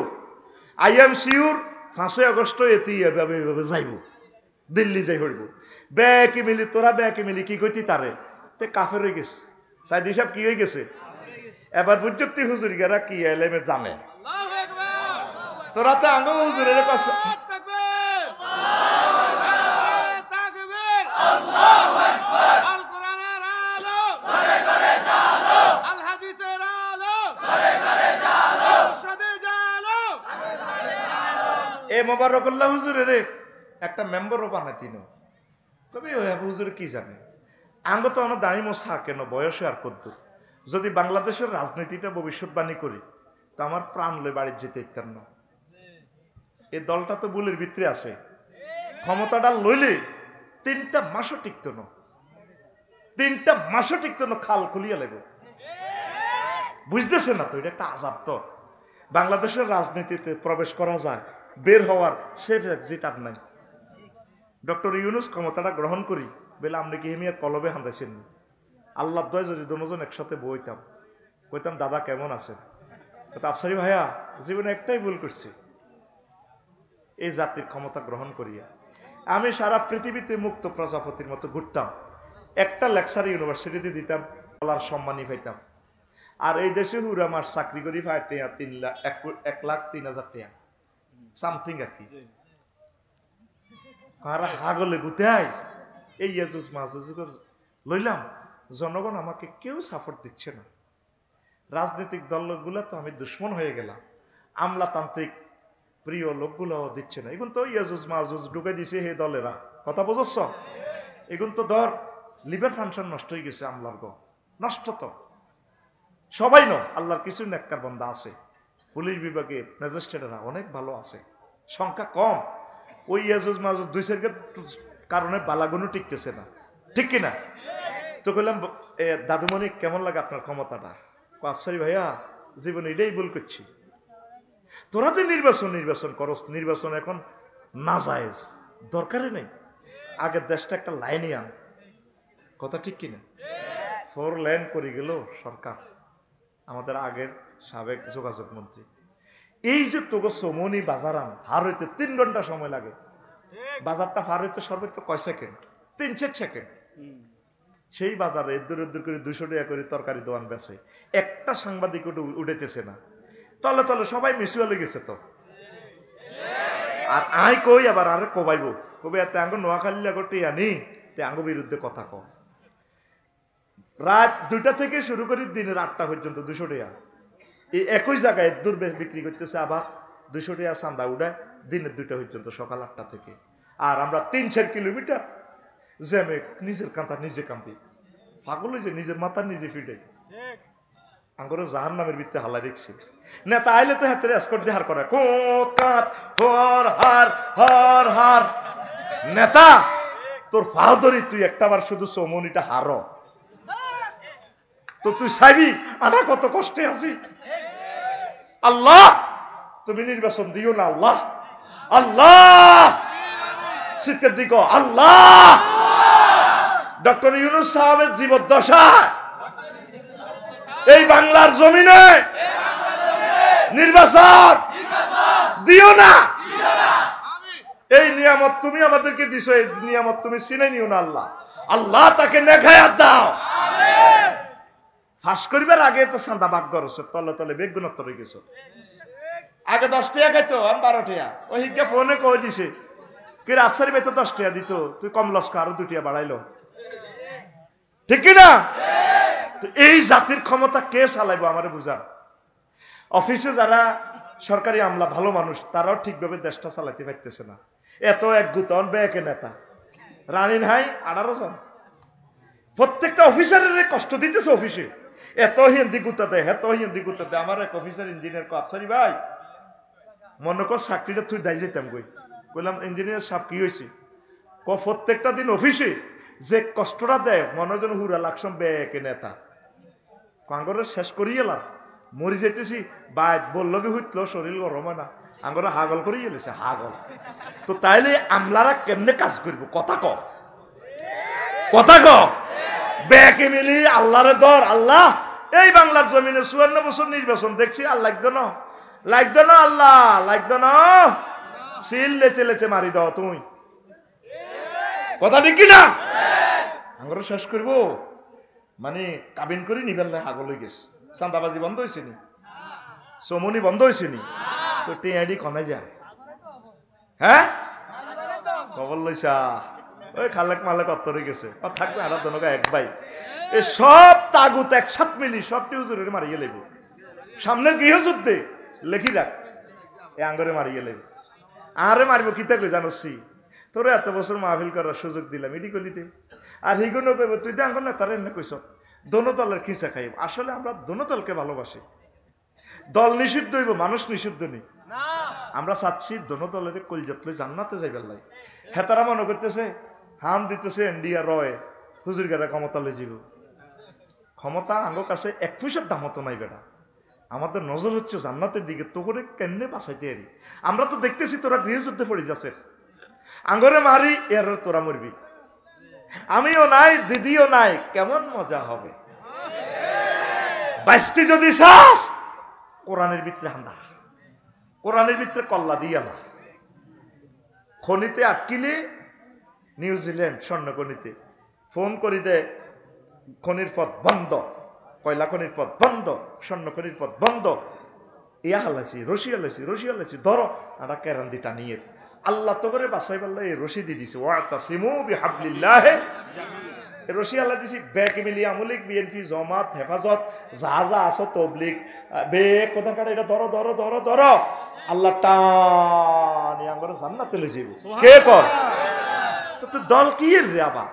আই এম শিওর 5 আগস্ট এটি এভাবে যাইব, দিল্লি যাই হইব। ব্যাকি মিলি তোরা ব্যাকি মিলি কি কইতি তারে, তে কাফের হয়ে গেছে। সাইদি সাহেব কি হয়ে গেছে? এবার বুঝতি হুজুর গেরা কি এলএম এ জানে। তোরা তো আঙ্গ হুজুরের কাছে মোবারকুল্লাহ হুজুরের একটা মেম্বারও বানাতিন। তবে হুজুর কি জানে, আঙ্গ তো আমার দাঁড়ি মোছা কেন বয়সে আর কদ্দু। যদি বাংলাদেশের রাজনীতিটা ভবিষ্যৎবাণী করি তো আমার প্রাণ লই বাড়ির যেতে ইত্যার না। এই দলটা তো বুলের ভিতরে আছে, ক্ষমতাটা লইলে 3টা মাসও টিকত না, 3টা মাসও টিকত না, খাল খুলিয়া লাগবে। বুঝতেছে না তো, এটা একটা আজাব। তো বাংলাদেশের রাজনীতিতে প্রবেশ করা যায়, বের হওয়ার সেফ এক্সিট আর নাই। ডক্টর ইউনুস ক্ষমতাটা গ্রহণ করি বলে আপনি কি হেমিয়া কলবে হান্দাইছেন? আল্লাহ দয় যদি দুজন একসাথে বইতাম, কইতাম দাদা কেমন আছেন, আফসারি ভাইয়া জীবনে একটাই ভুল করছি, এই জাতির ক্ষমতা গ্রহণ করিয়া আমি সারা পৃথিবীতে মুক্ত প্রজাপতির মতো ঘুরতাম, একটা লেকচার ইউনিভার্সিটিতে দিতাম, বলার সম্মানই পাইতাম। আর এই দেশে হুরা মাস চাকরি করি 1,03,000 টাকা সামথিং আর কি। আর হাগলে গুতাই এই ইয়াজুজ মাহুজ লইলাম, জনগণ আমাকে কেউ সাপোর্ট দিচ্ছে না। রাজনৈতিক দলগুলো তো আমি দুশ্মন হয়ে গেলাম, আমলাতান্ত্রিক প্রিয় লোকগুলোও দিচ্ছে না। এখন তো ইয়াজুজ মাহুজ ঢুকে দিছে হে দলেরা, কথা বুঝছ? এখন তো ধর লিভার ফাংশন নষ্ট হয়ে গেছে, আমলার গো নষ্ট। তো সবাই ন, আল্লাহর কিছু নেককার বান্দা আছে, পুলিশ বিভাগে ম্যাজিস্ট্রেটরা অনেক ভালো আছে, সংখ্যা কম। ওই ইয়াজুজ মাহুজ 2 কারণে বালাগুনো টিকতেছে না, ঠিক কিনা? তো কইলাম দাদুমণি কেমন লাগে আপনার ক্ষমতাটা? আফসারি ভাইয়া জীবনে এটাই ভুল করছি। তোরা তো নির্বাচন করস, নির্বাচন এখন না জায়েজ, দরকারই নেই। আগের দেশটা একটা লাইনে আন, কথা ঠিক কিনা? 4 লেন করে গেল সরকার, আমাদের আগের সাবেক যোগাযোগ মন্ত্রী। এই যে তোগো সমনি বাজার আন হার হইতে 3 ঘন্টা সময় লাগে, বাজারটা পার হইতে সর্বোচ্চ কয় সেকেন্ড? 3-4 সেকেন্ড। সেই বাজারে দূর করে 200 টাকা করে তরকারি দোকান বেচে, একটা সাংবাদিক উঠেতেছে না, তলে তলে সবাই মিসুয়ালে গেছে। তো আর আই কই আবার আরে কবাইব, কবে এত আঙ্গ নোয়াখালী লাগতে আনি তে আঙ্গ বিরুদ্ধে কথা কম। রাত 2টা থেকে শুরু করি দিনের 8টা পর্যন্ত 200 টাকা এই একই জায়গায় দূর বিক্রি করতেছে, আবার 200 টাকা চান্দা উঠায় দিনের 2টা পর্যন্ত, সকাল 8টা থেকে। আর আমরা 3-4 কিলোমিটার জ্যামে নিজের কান্তা নিজে কান্দি, পাগল হয়েছে, নিজের মাথা নিজে ফিটে। আঙ্গরে জাহান নামের ভিত্তে হালা রেখছি। নেতা আইলে তো হাতের এসকট দেহার করে, হর হার হর হার। নেতা তোর ফাও ধরি, তুই একটাবার শুধু চৌমনিটা হার, তো তুই চাইবি আনা কত কষ্টে আছি। আল্লাহ তুমি নির্বাচন দিও না, আল্লাহ আল্লাহ শীতের দিক, আল্লাহ ডক্টর ইউনুস সাহেবের জীবদ্দশা এই বাংলার জমিনে নির্বাচন দিও না। এই নিয়ামত তুমি আমাদেরকে দিছো, এই নিয়ামত তুমি চিনে নিও না আল্লাহ। আল্লাহ তাকে নেখায়াত দাও। ফাঁস করিবার আগে তো সান্দা বাগ করছে, তলে তলে বেগ গুণত্ব রয়ে গেছ। আগে 10 টাকা খাইতো, 12 টাকা। ওই হিকে ফোনে কই দিছে কি আফসারি বেতো 10 টাকা দিত, তুই কম লস্কা আরো 2 টাকা বাড়াইলো, ঠিক কিনা? তো এই জাতির ক্ষমতা কে চালাইবো আমারে বুঝান। অফিসে যারা সরকারি আমলা ভালো মানুষ, তারাও ঠিকভাবে দেশটা চালাইতে পারতেছে না। এত এক গুতন ব্যাকে নেতা রানিন হাই 18 জন, প্রত্যেকটা অফিসারের কষ্ট দিতেছে অফিসে। এত হিন্দি গুতা দেয়, এত হিন্দি গুতা দেয়। আমার এক অফিসার ইঞ্জিনিয়ার কো, আফসারি ভাই মনে কর চাকরিটা তুই দায় যেতাম কই। কইলাম ইঞ্জিনিয়ার সাহেব কি হয়েছে? প্রত্যেকটা দিন অফিসে যে কষ্টটা দেয় মনে যেন হুরা লাগসম ব্যাকে নেতা। আঙ্গরে শেষ করিয়ে এলাম, মরি যেতেছি বাইত বললো কি হইতলো, শরীর গরম হয় না, আঙ্গরে হাগল করিয়ে এলেছে হাগল। তো তাইলে আমলারা কেমনে কাজ করবো? কথা ক, কথা ক। ব্যাকে মিলি আল্লাহরে ধর। আল্লাহ এই বাংলার জমিনে 54 বছর নির্বাচন দেখছি, আর লাগতো না, লাগতো না, আল্লাহ লাগতো না, সিল লেতে লেতে মারি দাও তুমি। কথা ঠিক কিনা? আঙ্গরে শেষ করবো মানে কাবিন করে নিবেন হাগল হয়ে গেছে। চান্দাবাজি বন্ধ হয়েছে নি? চমনি বন্ধ হয়েছে নি? তো টিআইডি কমে যায়। হ্যাঁ খবর লইছা ওই খালেক মালেক অত্তরে গেছে, থাকবে আর দনকা এক ভাই। এই সব তাগুত একসাথ মিলি সব টিউজুরের মারিয়ে লেব। সামনের গৃহযুদ্ধে লেখি রাখ, এ আঙ্গরে মারিয়ে লেব। আরে মারিব কি থাকবে জানোসি, তোরা এত বছর মাহফিল করার সুযোগ দিলাম ইডি গলিতে, আর হিগুনো কইব তুই তো আঙ্গর নেতারে এনে কইস দোনো দলের খিঁচা খাইব। আসলে আমরা দোনো দলকে ভালোবাসি। দল নিষিদ্ধ হইব, মানুষ নিষিদ্ধ নেই। আমরা চাচ্ছি দোনো দলের কলজাতলে জান্নাতে যাইবার লাই। হেতারা মনে করতেছে হাম দিতেছে ইন্ডিয়া রয় হুজুর গারা ক্ষমতা লই যাব। ক্ষমতা আঙ্গর কাছে 1 পয়সার দাম হতো নাই বেটা। আমাদের নজর হচ্ছে জান্নাতের দিকে। তো করে কেমনে বাঁচাইতে আরি? আমরা তো দেখতেছি তোরা গৃহযুদ্ধে পড়ে যাচ্ছে, আঙ্গরে মারি এর তোরা মরবি, আমিও নাই দিদিও নাই, কেমন মজা হবে। বাইস্তি যদি শ্বাস কোরআনের ভিতরে হান্দা, কোরআনের ভিতরে কল্লা দিয়া না। খনিতে আটকিলে নিউজিল্যান্ড স্বর্ণখনিতে ফোন করি দে, খনির পথ বন্ধ, কয়লা খনির পথ বন্ধ, স্বর্ণখনির পথ বন্ধ। ইয়া হালাইছি রশি হালাইছি, রশি হালাইছি, ধরো একটা কেরান্দি টানিয়ে। আল্লাহ তো করে বাসাই পাল্লা এই রশি দিয়ে দিছে, ওয়াতাসিমু বিহাবলিল্লাহ। রশি আল্লাহ দিছি ব্যাক মিলি আমলিক বিএনপি জমাত হেফাজত যা যা আছো তবলিক বেক কোথার কাটা এটা ধরো ধরো ধরো ধরো। আল্লাহ টানি আঙ্গরে জান্নাতে লই যাইব। কে কর? তো দল কি রে আবার?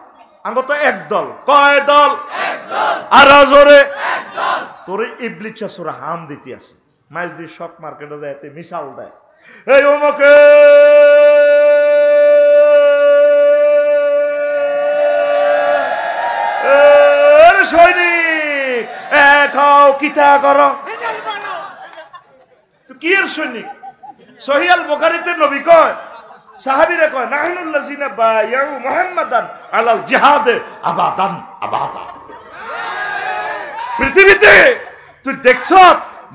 আঙ্গ তো এক দল। কয় দল? এক দল। আর জোরে এক দল। তোরে ইবলিসা সূরা হাম দিতে আছে, মাইজ দি শক মার্কেটে যাইতে মিসাল দেয়, এই ওমকে সৈনিক খাও কিতা করো। তো কি এর সৈনিক? সহিয়াল বুখারীতে নবী কয়, সাহাবীরা কয় নাহনুল্লাযিনা বায়াউ মুহাম্মাদান আলাল জিহাদে আবাদান আবাদা। পৃথিবীতে তুই দেখছ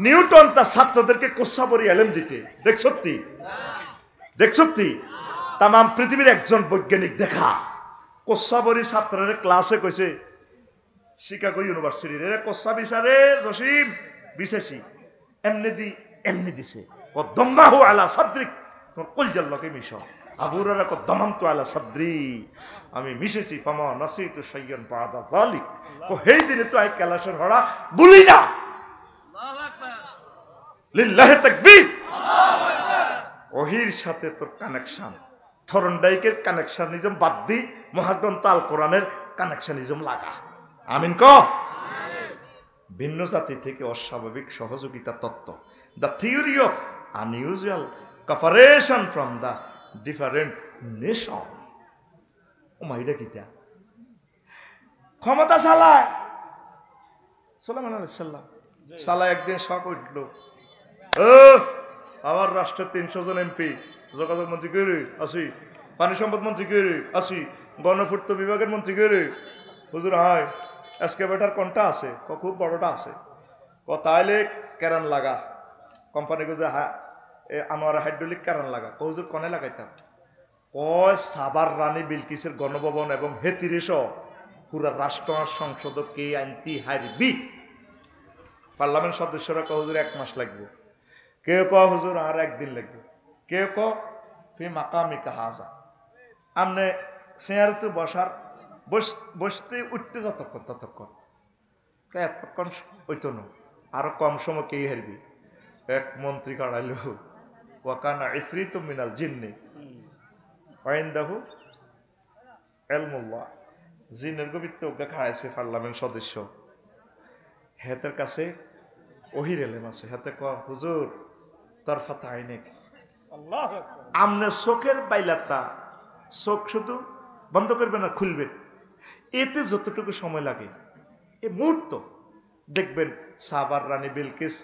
নিউটন তার ছাত্রদেরকে কোষাবরি এলেম দিতে দেখছতি? দেখছতি? তাম পৃথিবীর একজন বৈজ্ঞানিক দেখা কোষাবরি ছাত্রের ক্লাসে কইছে শিকাগো ইউনিভার্সিটির এরা কোষা বিচারে জসিম বিশেষি এমনি দিছে কদ্দম্মাহু আলা সাদরিক, তোর কলজার লগে মিশ। আবু হুরায়রা কদ্দামামতু আলা সাদরি, আমি মিশেছি ফামা নাসিতু শাইয়ান বাদা যালিক। কো হেই দিনে তো আই ক্যালাশের হড়া বলি না। আল্লাহু আকবার, লিল্লাহি তাকবীর, আল্লাহু আকবার। ওহির সাথে তোর কানেকশন, থরনডাইকের কানেকশনিজম বাদ দি মহাগ্রন্থ আল কোরআনের কানেকশনিজম লাগা। আমিন ক। ভিন্ন জাতি থেকে অস্বাভাবিক সহযোগিতা তত্ত্ব, the theory of unusual cooperation from the different nation. ও মাইডা কিতা ক্ষমতা চালায় সুলাইমান আলাইহিস সালাম সালা একদিন শখ উঠল, আমার রাষ্ট্রের 300 জন এমপি, যোগাযোগ মন্ত্রী কে রে? আসি। পানি সম্পদ মন্ত্রী কে রে? আসি। গণপূর্ত বিভাগের মন্ত্রী কে রে? হুজুর হায় এসকেভেটার কোনটা আছে? খুব বড়টা আছে। তাইলে ক্যারান লাগা কোম্পানি যে আনোয়ার হাইড্রোলিক ক্যারান লাগা। হুজুর কনে লাগাইতাম? কয় সাবার রানী বিলকিসের গণভবন এবং হেতিরেশ পুরা রাষ্ট্র সংসদ কে আনতি হারবি। পার্লামেন্ট সদস্যরা কয় হুজুর 1 মাস লাগবে, কেউ কয় হুজুর আর 1 দিন লাগবে, কেউ কয় ফি মাকামিকা হাজা। আমনে চেয়ারতে বসতে উঠতে যতক্ষণ ততক্ষণ, এতক্ষণ হইতো না, আরো কম সময় কে হারবি। এক মন্ত্রী কাড়াইল, ওয়াকানা ইফরিতু মিনাল জিন্নি ওয়াইনদাহু ইলমুল্লাহ, জিনের গভীরতে ওকে খাড়াইছে পার্লামেন্ট সদস্য। হেতের কাছে ওহির এলেম আছে, হেতে কয় হুজুর তরফাত আইনেক, আমনে চোখের বাইলাতা, চোখ শুধু বন্ধ করবেন না খুলবেন, এতে যতটুকু সময় লাগে এ মুহূর্ত দেখবেন সাবার রানী বিলকিস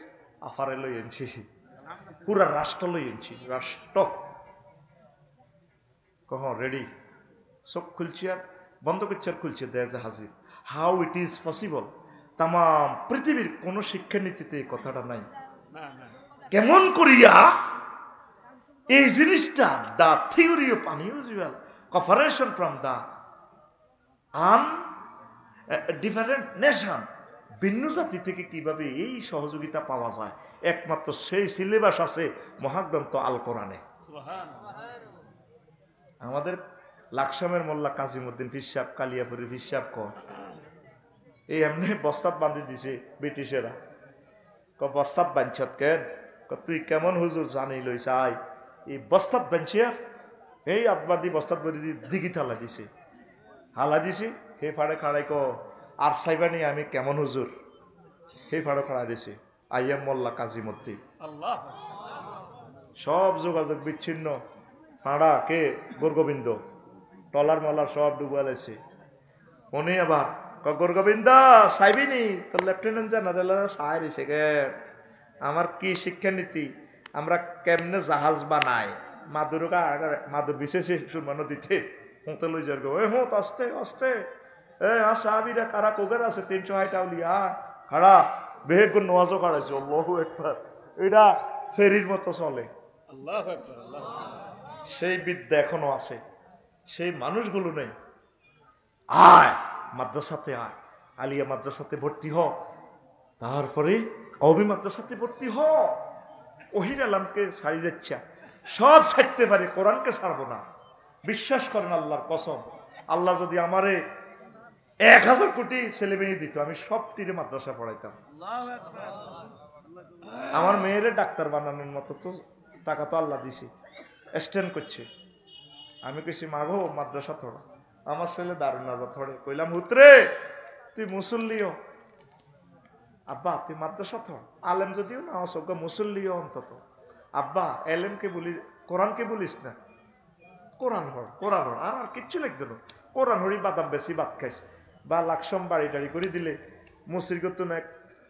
আফারে লই আনছি, পুরা রাষ্ট্র লই আনছি, রাষ্ট্র কহ রেডি, চোখ খুলছি আর বন্ধ করছি আর খুলছে, দেয় যে হাজির। How it is possible? তাম পৃথিবীর কোন শিক্ষানীতিতে এই কথাটা নাই। কেমন করিয়া এই জিনিসটা, the theory of unusual cooperation from the different nation, ভিন্ন জাতি থেকে কিভাবে এই সহযোগিতা পাওয়া যায়, একমাত্র সেই সিলেবাস আছে মহাগ্রন্থ আল কোরআনে। আমাদের লাকসামের মোল্লা কাজিমউদ্দিন ফিসাব, কালিয়াপুরের ফিসাব কর এই এমনি বস্তাত বান্ধি দিছে ব্রিটিশেরা, বস্তাত বাঞ্ছত কেন, তুই কেমন হুজুর জানি লইস আই, এই বস্তাত বাঞ্চিয়া এই আতবাদি বস্তাত বলি দিঘি থালা দিছে, হালা দিছে, হে ফাড়ে খাড়াই ক আর সাইবানি আমি কেমন হুজুর, হে ফাড়ে খাড়া দিছে আইয়াম মোল্লা কাজিমউদ্দিন। সব যোগাযোগ বিচ্ছিন্ন, ফাড়া কে গোরগোবিন্দ, টলার মলার সব ডুবালেছে। উনি আবার গোরগোবিন্দ সাইবিনি তোর লেফটেন্যান্ট জেনারেল সাহায্য এসে গে, আমার কি শিক্ষানীতি, আমরা কেমনে জাহাজ বানাই, মাদুর বিশেষে সুরমা নদীতে হুঁতে লই যার গো, হুঁত আস্তে আস্তে সাহাবিরা কারা কোগের আছে 360 আউলিয়া খাড়া বেহেক নোয়াজও কাড়াইছে, আল্লাহু আকবার, এটা ফেরির মতো চলে। সেই বিদ্যা এখনো আছে, সেই মানুষগুলো নেই। আয় মাদ্রাসাতে আয়, আলিয়া মাদ্রাসাতে ভর্তি হ, তারপরে কওমি মাদ্রাসাতে ভর্তি হ, ওহির আলামকে ছাড়ি যাচ্ছে, সব ছাড়তে পারে, কোরআনকে ছাড়বো না। বিশ্বাস করেন আল্লাহর কসম, আল্লাহ যদি আমারে 1000 কোটি ছেলে মেয়ে দিত, আমি সব তীরে মাদ্রাসা পড়াইতাম। আমার মেয়েরে ডাক্তার বানানোর মতো তো টাকা তো আল্লাহ দিছি, এক্সটেন্ড করছে। আমি কইছি মাগো মাদ্রাসা থোড়া, আমার ছেলে দারুন নাজা থোড়ে, কইলাম হুতরে তুই মুসল্লিও, আব্বা তুই মাদ্রাসা থোড়, আলেম যদিও না অসজ্ঞ মুসল্লিও অন্তত, আব্বা এলেমকে বলি, কোরআনকে বলিস না, কোরআন হড় কোরআন হড়, আর কিচ্ছু লিখত না, কোরআন হড়ি বাদাম বেশি ভাত খাইস, বা লাকসম বাড়ি টাড়ি করে দিলে মুসির গত না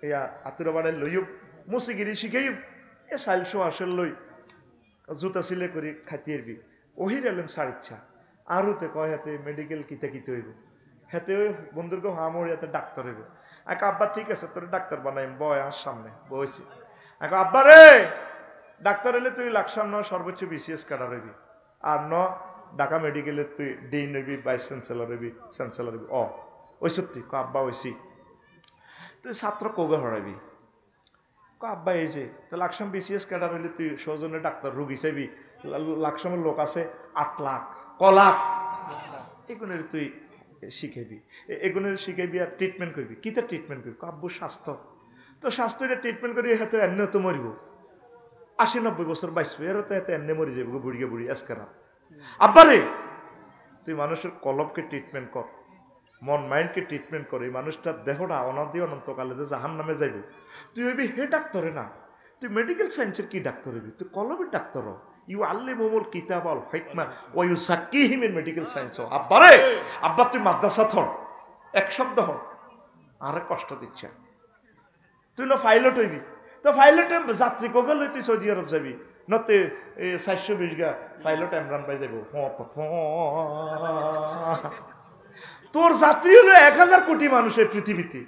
ইয়া আতুরা বাড়াই লইও মুসিগিরি শিখাইও, এ সাইলশো আসল লই জুতা সিলে করে খাইতে এরবি, ওহির এলেম সার ইচ্ছা। আরুতে কয় হাতে মেডিকেল কিতে কিতে হইব, হাতে ওই বন্ধুরকে হামর হাতে ডাক্তার হইব। এক আব্বা ঠিক আছে তোর ডাক্তার বানাই, বয় আর সামনে বইছি, এক আব্বা রে ডাক্তার হলে তুই লাকসাম ন সর্বোচ্চ BCS ক্যাডার হইবি, আর ন ঢাকা মেডিকেলে তুই ডিন হইবি, ভাইস চ্যান্সেলর হইবি, চ্যান্সেলর হইবি। ওই সত্যি ক আব্বা ওইসি, তুই ছাত্র কৌগে হরাইবি, ক আব্বা এই যে তো লাকসাম BCS ক্যাডার হইলে তুই সৌজন্য ডাক্তার রুগী চাইবি, লাকসামের লোক আছে 8 লাখ ক লাখ, এগুলোর তুই শিখাইবি, এগুলোর শিখাইবি আর ট্রিটমেন্ট করবি। কিতা ট্রিটমেন্ট করবি? আব্বুর স্বাস্থ্য, তো স্বাস্থ্য এটা ট্রিটমেন্ট করি, হাতে এমনি তো মরিব, 80-90 বছর বাঁচবে, এর তো এতে এমনি মরি যাবো বুড়িয়ে বুড়ি আজকারা। আব্বারে তুই মানুষের কলবকে ট্রিটমেন্ট কর, মন মাইন্ডকে ট্রিটমেন্ট কর, এই মানুষটার দেহটা অনাদি অনন্তকালে যে জাহান নামে যাইব, তুই হইবি হে ডাক্তারে না, তুই মেডিকেল সায়েন্সের কি ডাক্তার হইবি, তুই কলবের ডাক্তার হ, ইউ আল্লিমুল কিতাব আল হিকমা ওয়া ইউযাক্কিহিম ইন মেডিকেল সায়েন্স। আব্বারে আব্বা তুই মাদ্রাসা থর, এক শব্দ হ, আরে কষ্ট দিচ্ছে, তুই না পাইলট হইবি, তো পাইলট যাত্রী কোগল তুই সৌদি আরব যাবি, নতে 420 গা পাইলট ইমরান ভাই যাইব, তোর যাত্রী হলো 1000 কোটি মানুষের পৃথিবীতে,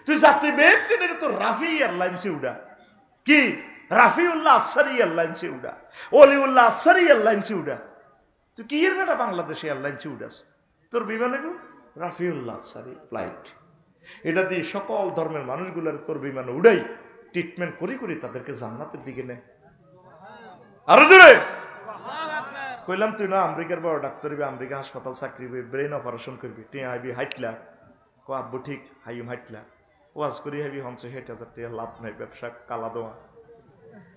তুই যাত্রী বের তোর রাফি এয়ারলাইন্সে উড়া, কি রাফিউল্লাহ আফসারি এয়ারলাইন্সে উড়া, অলিউল্লাহ আফসারি এয়ারলাইন্সে উড়া, তুই কি এর বেটা বাংলাদেশে এয়ারলাইন্সে উড়াস, তোর বিমানে রাফিউল্লাহ সারি ফ্লাইট, এটা দিয়ে সকল ধর্মের মানুষগুলোর তোর বিমানে উড়াই ট্রিটমেন্ট করি করি তাদেরকে জান্নাতের দিকে নেয়। আরো জোরে কইলাম, তুই না আমেরিকার বড় ডাক্তার হইবি, আমেরিকা হাসপাতাল চাকরি হইবি, ব্রেন অপারেশন করবি, তুই আইবি হাইটলা, ক আব্বু ঠিক হাইম হাইটলা, ওয়াজ করি হাইবি হনছে 60,000 টাকা, লাভ নাই, ব্যবসা কালা দেওয়া।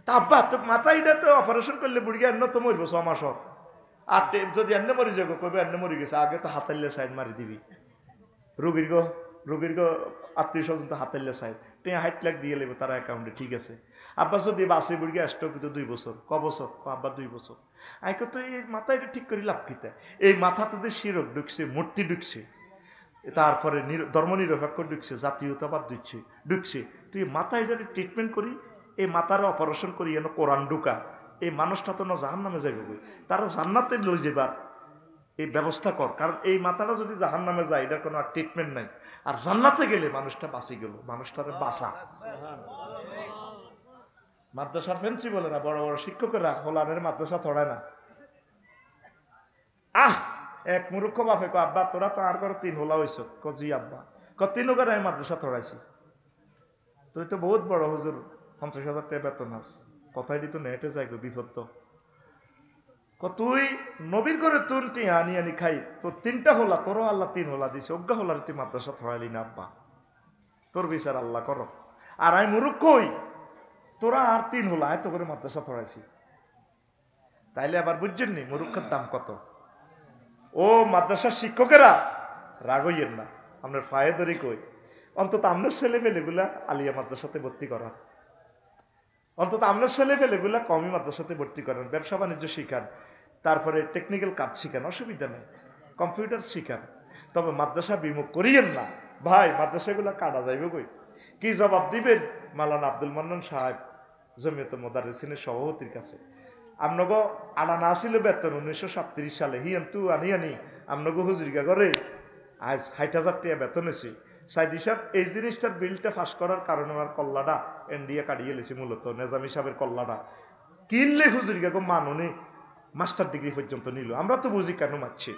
তা আব্বা তো মাথা এটা তো অপারেশন করলে বুড়িয়া অন্য তো মরবো 6 মাস, আর যদি এনে মরি যাবো কবে এনে মরি গেছে, আগে তো হাতাইলে সাইড মারি দিবি, রোগীর গো আত্মীয় স্বজন তো হাতাইলে সাইড, তুই 60 লাখ দিয়ে নেবো তারা অ্যাকাউন্টে, ঠিক আছে। আব্বা যদি বাসে বুড়িয়া স্ট্রোক তো 2 বছর, ক বছর, আব্বা 2 বছর। আইকো তো এই মাথা এটা ঠিক করে লাভ কিতা, এই মাথা তোদের শিরক ঢুকছে, মূর্তি ঢুকছে, তারপরে ধর্মনিরপেক্ষ ঢুকছে, জাতীয়তাবাদ ঢুকছে, তুই মাথা এটা ট্রিটমেন্ট করি, এই মাথার অপারেশন করি এনে কোরআন ঢুকা, এই মানুষটা তো না জাহান নামে যাইবে, তারা জান্নাতে লই যাবার এই ব্যবস্থা কর, কারণ এই মাথাটা যদি জাহান নামে যায় এটার কোনো আর ট্রিটমেন্ট নাই, আর জান্নাতে গেলে মানুষটা বাঁচি গেল, মানুষটারে বাঁচা। মাদ্রাসার ফেন্সি বলে না, বড় বড় শিক্ষকেরা হোলানের মাদ্রাসা থড়ায় না। এক মূর্খ বাপে কো, আব্বা তোরা তো আর করো 3 হোলা হইছ, ক জি আব্বা, ক 3 করে আমি মাদ্রাসা থড়াইছি, তুই তো বহুত বড় হুজুর, 50,000 টাকা বেতন হাস, কথাই দিত নেটে যাই গো বিপদ তো, তুই নবীর করে তুন টিয়া আনি খাই, তোর 3টা হোলা, তোরও আল্লাহ 3 হোলা দিছে, অজ্ঞা হোলার তুই মাদ্রাসা থড়াইলি না আব্বা, তোর বিচার আল্লাহ করো। আর আমি মুরুখ কই, তোরা আর 3 হোলা এত করে মাদ্রাসা থড়াইছি, তাইলে আবার বুঝছেন নি মুরুক্ষের দাম কত। ও মাদ্রাসার শিক্ষকেরা রাগ হইয়েন না, আপনার ফায়েদরি কই, অন্তত আপনার ছেলে পেলেগুলা আলিয়া মাদ্রাসাতে ভর্তি করান, অন্তত আপনার ছেলে পেলেগুলা কমই মাদ্রাসাতে ভর্তি করেন, ব্যবসা বাণিজ্য শিখান, তারপরে টেকনিক্যাল কাজ শিখান, অসুবিধা নেই, কম্পিউটার শিখান, তবে মাদ্রাসা বিমুখ করিয়েন না ভাই, মাদ্রাসাগুলো কাটা যাইবে কই। কি জবাব দিবেন মাওলানা আব্দুল মান্নান সাহেব জমিয়তুল মুদাররিসিনের সভাপতির কাছে, আমনগো আনা ছিল বেতন 1937 সালে, হিয়ান্তু আনি আমনগো হুজুরিকা করে আজ 60,000 টাকা বেতন এসে, সাইদি সাহেব এই জিনিসটার বিলটা ফাঁস করার কারণে আমার কল্লাটা এনডিএ কাটিয়ে লেছি, মূলত নেজামি সাহেবের কল্লাটা কিনলে হুজুরিকা গো মানুনি মাস্টার ডিগ্রি পর্যন্ত নিল, আমরা তো বুঝি কেন মারছি।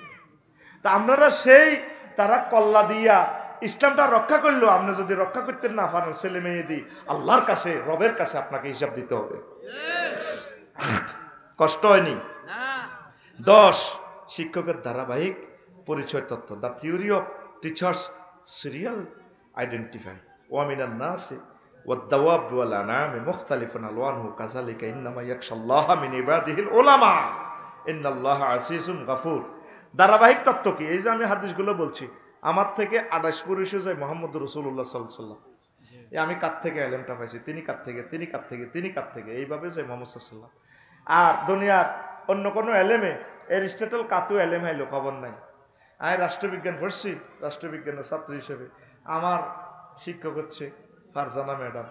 তা আপনারা সেই তারা কল্লা দিয়া ইসলামটা রক্ষা করলো, আপনি যদি রক্ষা করতে না পারেন ছেলে মেয়ে দিই আল্লাহর কাছে রবের কাছে আপনাকে হিসাব দিতে হবে। কষ্ট হয়নি। 10 শিক্ষকের ধারাবাহিক পরিচয় তত্ত্ব, the theory of teachers serial identify ওয়ামিনান নাসি ওয়াদ-দাওয়াব ওয়াল আনামি মুখতালিফুন আলওয়ানহু কাযালিকা ইন্নামা ইয়াখশাল্লাহা মিন ইবাদিহিল উলামা ইন্নাল্লাহা আসিসুন গাফুর। ধারাবাহিক তত্ত্ব কি? এই যে আমি হাদিসগুলো বলছি, আমার থেকে 28 পুরুষে যায় মোহাম্মদ রাসূলুল্লাহ সাল্লাল্লাহু আলাইহি ওয়াসাল্লাম, আমি কার থেকে এলেমটা পাইছি, তিনি কার থেকে, এইভাবে যায় মোহাম্মদ সাল্লাল্লাহু আলাইহি ওয়াসাল্লাম। আর দুনিয়ার অন্য কোনো এলেমে এরিস্টটল কাতু এলেম হাইলো খবর নাই। আমি রাষ্ট্রবিজ্ঞান পড়ছি, রাষ্ট্রবিজ্ঞানের ছাত্র হিসেবে আমার শিক্ষক হচ্ছে ফারজানা ম্যাডাম,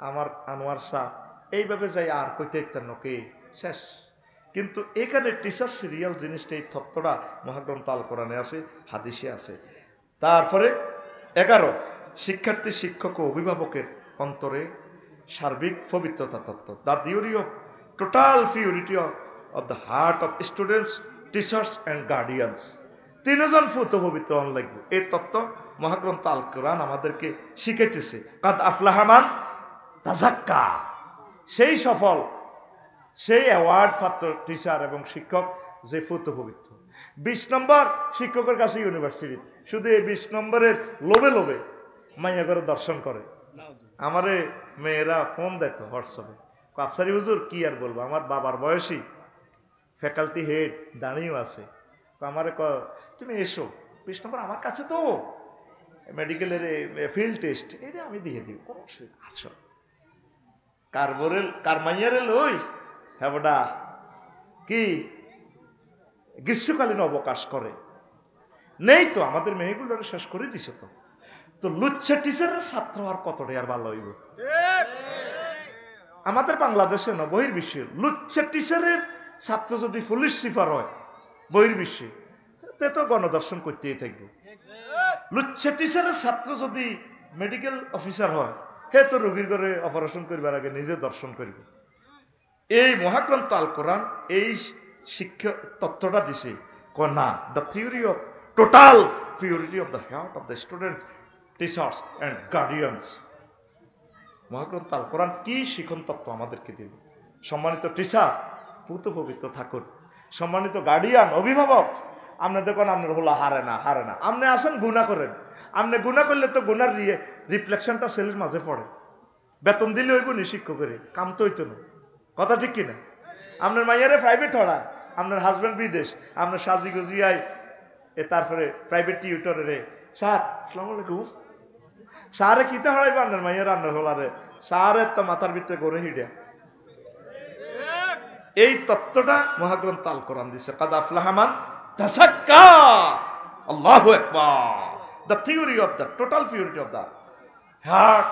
আমার আনোয়ার স্যার, এইভাবে যাই আর কইতে ইত্যান্ন কে শেষ। কিন্তু এখানে টিচার সিরিয়াল জিনিসটা, এই তত্ত্বটা মহাগ্রন্থ আল কোরআনে আছে, হাদিসে আছে। তারপরে 11 শিক্ষার্থী শিক্ষক ও অভিভাবকের অন্তরে সার্বিক পবিত্রতা তত্ত্ব, the theory of total purity of the heart of students teachers and guardians. 3 জন ফুত পবিত্র হন লাগবে, এই তত্ত্ব মহাগ্রন্থ আল কোরআন আমাদেরকে শিখাইতেছে। কাদ আফলাহা মান তাযাক্কা, সেই সফল, সেই অ্যাওয়ার্ড পাত্র টিচার এবং শিক্ষক যে ফুত পবিত্র। 20 নম্বর শিক্ষকের কাছে ইউনিভার্সিটি, শুধু এই 20 নম্বরের লোভে মাইয়া করে দর্শন করে। আমারে মেয়েরা ফোন দেয় তো হোয়াটসঅ্যাপে, আফসারি হুজুর কি আর বলবো, আমার বাবার বয়সী ফ্যাকাল্টি হেড দাঁড়িয়েও আছে, আমারে তুমি এসো 20 নম্বর আমার কাছে তো মেডিকেলের ফিল্ড টেস্ট, এটা আমি দিয়ে দিব, কোনো অসুবিধা আসো কার মাইয়ারে লই হ্যাঁ কি গ্রীষ্মকালীন অবকাশ করে নেই তো, আমাদের মেয়েগুলো শেষ করে দিছে তো লুচ্ছা টিচারের ছাত্র আর কতটা আর ভালো হইব। আমাদের বাংলাদেশে না বহির্বিশ্বে লুচ্ছা টিচারের ছাত্র যদি পুলিশ সুপার হয় বহির্বিশ্বে, তে তো গণদর্শন করতেই থাকবে। লুচ্ছা টিচারের ছাত্র যদি মেডিকেল অফিসার হয়, হে তো রোগীর ঘরে অপারেশন করবার আগে নিজে দর্শন করবে। এই মহাগ্রন্থ আল কোরআন এই শিক্ষা তত্ত্বটা দিছে না, the theory of total purity of the heart of the students, teachers and guardians. মহাগ্রন্থ আল কোরআন কি শিখন তত্ত্ব আমাদেরকে দিল। সম্মানিত টিচার, পুত পবিত্র থাকুন। সম্মানিত গার্ডিয়ান, অভিভাবক, আপনি দেখুন আপনার হলো হারে না। আপনি আসেন গুনাহ করেন, আপনি গুনাহ করলে তো গুনার রিফ্লেকশনটা ছেলের মাঝে পড়ে। বেতন দিলে হইব নি শিক্ষকের, কাম তো হইতো না। কথা ঠিক কিনা? আপনার মাইয়ারে প্রাইভেট হরা, আপনার হাজব্যান্ড বিদেশ, আপনার সাজি গুজিয়াই তারপরে প্রাইভেট টিউটরে স্যার আসসালামু আলাইকুম, স্যারে কিতে হরাইবে আপনার মাইয়া রান্নার হলারে, স্যারের তো মাথার ভিতরে গড়ে হিডিয়া। এই তত্ত্বটা মহাগ্রন্থ আল কোরআন দিছে, কাদ আফলাহা মান তাযাক্কা, আল্লাহু আকবার। The theory of the total purity of the heart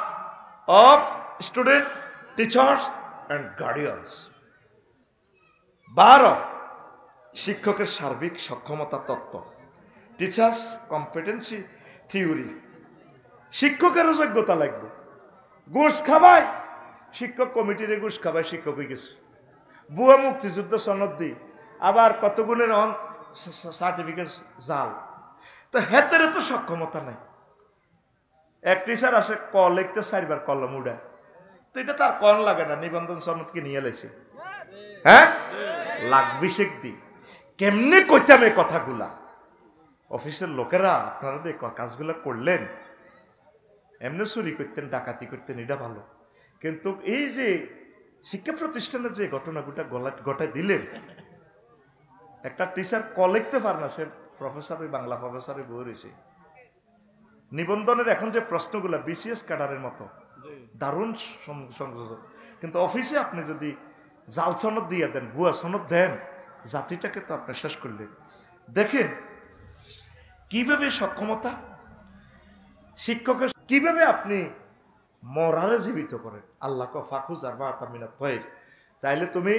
of student, teachers and guardians. 12 শিক্ষকের সার্বিক সক্ষমতা তত্ত্ব, টিচার্স কম্পিটেন্সি থিওরি। শিক্ষকেরও যোগ্যতা লাগবে। ঘুষ খাবায় শিক্ষক, কমিটিরে ঘুষ খাবায় শিক্ষক হয়ে গেছে। বুয়া মুক্তিযুদ্ধ সনদ দি আবার কত গুণের সার্টিফিকেট জাল, তো হেতের তো সক্ষমতা নাই। এক টিচার আছে ক লিখতে 4 বার কলম উড়ায়, তো এটা তার কন লাগে না, নিবন্ধন সনদকে নিয়ে লেছে। হ্যাঁ, লাগবি শেখ দি কেমনে কইতাম এই কথাগুলা। অফিসের লোকেরা আপনারা যে কাজগুলা করলেন, এমনি চুরি করতেন, ডাকাতি করতেন, এটা ভালো, কিন্তু এই যে শিক্ষা প্রতিষ্ঠানের যে ঘটনাগুলা ঘটায় দিলেন, একটা টিচার ক লিখতে পারে না, সে প্রফেসর, বাংলা প্রফেসরে বই রয়েছে। নিবন্ধনের এখন যে প্রশ্নগুলা বিসিএস ক্যাডারের মতো দারুণ সংযোজন, কিন্তু অফিসে আপনি যদি জাল সনদ দিয়ে দেন, ভুয়া সনদ দেন, জাতিটাকে তো আপনি শেষ করলেন। দেখেন কিভাবে সক্ষমতা শিক্ষকের, কিভাবে আপনি মরারে জীবিত করেন। আল্লাহ ক ফাকুজ আর বা তামিনাত তৈর, তাইলে তুমি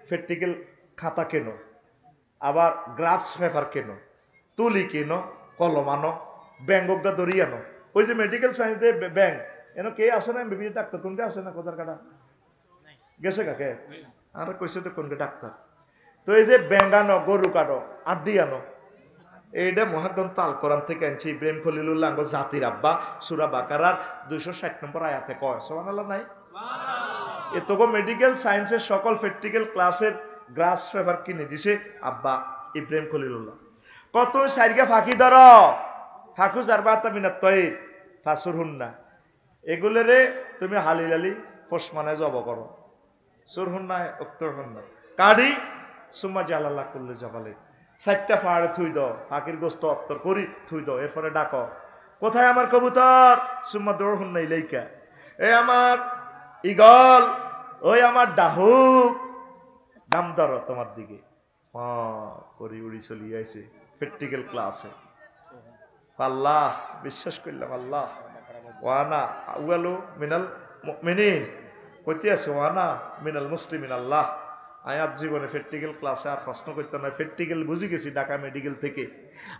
প্র্যাকটিক্যাল খাতা কেনো, আবার গ্রাফস পেপার কেনো, তুলি কেনো, কলম আনো, ব্যাঙ্গটা দড়ি আনো। ওই যে মেডিকেল সায়েন্স দিয়ে ব্যাং এনো কে আসে না, বিভিন্ন ডাক্তার কোনকে আসে না, কোথার কাটা গেছে কাকে আর কইছে তো কোনকে ডাক্তার। তো এই যে ব্যাং আনো, গরু কাটো, আড্ডি আনো, এইটা মহাগ্রন্থ আল কোরআন থেকে আনছি। ইব্রাহিম খলিলুল্লাহ জাতির আব্বা সূরা বাকারার 260 নম্বর আয়াতে কয়, সুবহানাল্লাহ নাই? এতগো মেডিকেল সায়েন্সের সকল প্র্যাকটিক্যাল ক্লাসের গ্রাস পেপার কিনে দিছে আব্বা ইব্রাহিম খলিলুল্লাহ। কত সাইরগা ফাঁকি ধর, ফাঁকুজ আর বাতা মিনাত তৈর ফাঁসুর হুন্না, এগুলোরে তুমি হালিলালি ফসমানে জব করো। সুর হুন্নায় উত্তর হুন্না কাড়ি সুম্মা জালাল্লাহ করলে জবালে 4টা ফাড়ে থুই দাও, ফাঁকির গোস্ত অত্তর করি থুই দাও, এরপরে ডাকো, কোথায় আমার কবুতর? সুম্মা দৌড় হুন্না ইলাইকা, এ আমার ইগল, ওই আমার ডাহুক, দাম ধরো তোমার দিকে করে উড়ি চলি আইছে প্র্যাকটিক্যাল ক্লাসে। আল্লাহ বিশ্বাস করলাম, আল্লাহ ওয়ানা আউয়ালু মিনাল মুমিনিন কইতে আছে, ওয়ানা মিনাল মুসলিমিন। আল্লাহ আয়াত জীবনে প্র্যাকটিক্যাল ক্লাসে আর প্রশ্ন করতে নয়, প্র্যাকটিক্যাল বুঝে গেছি ঢাকা মেডিকেল থেকে।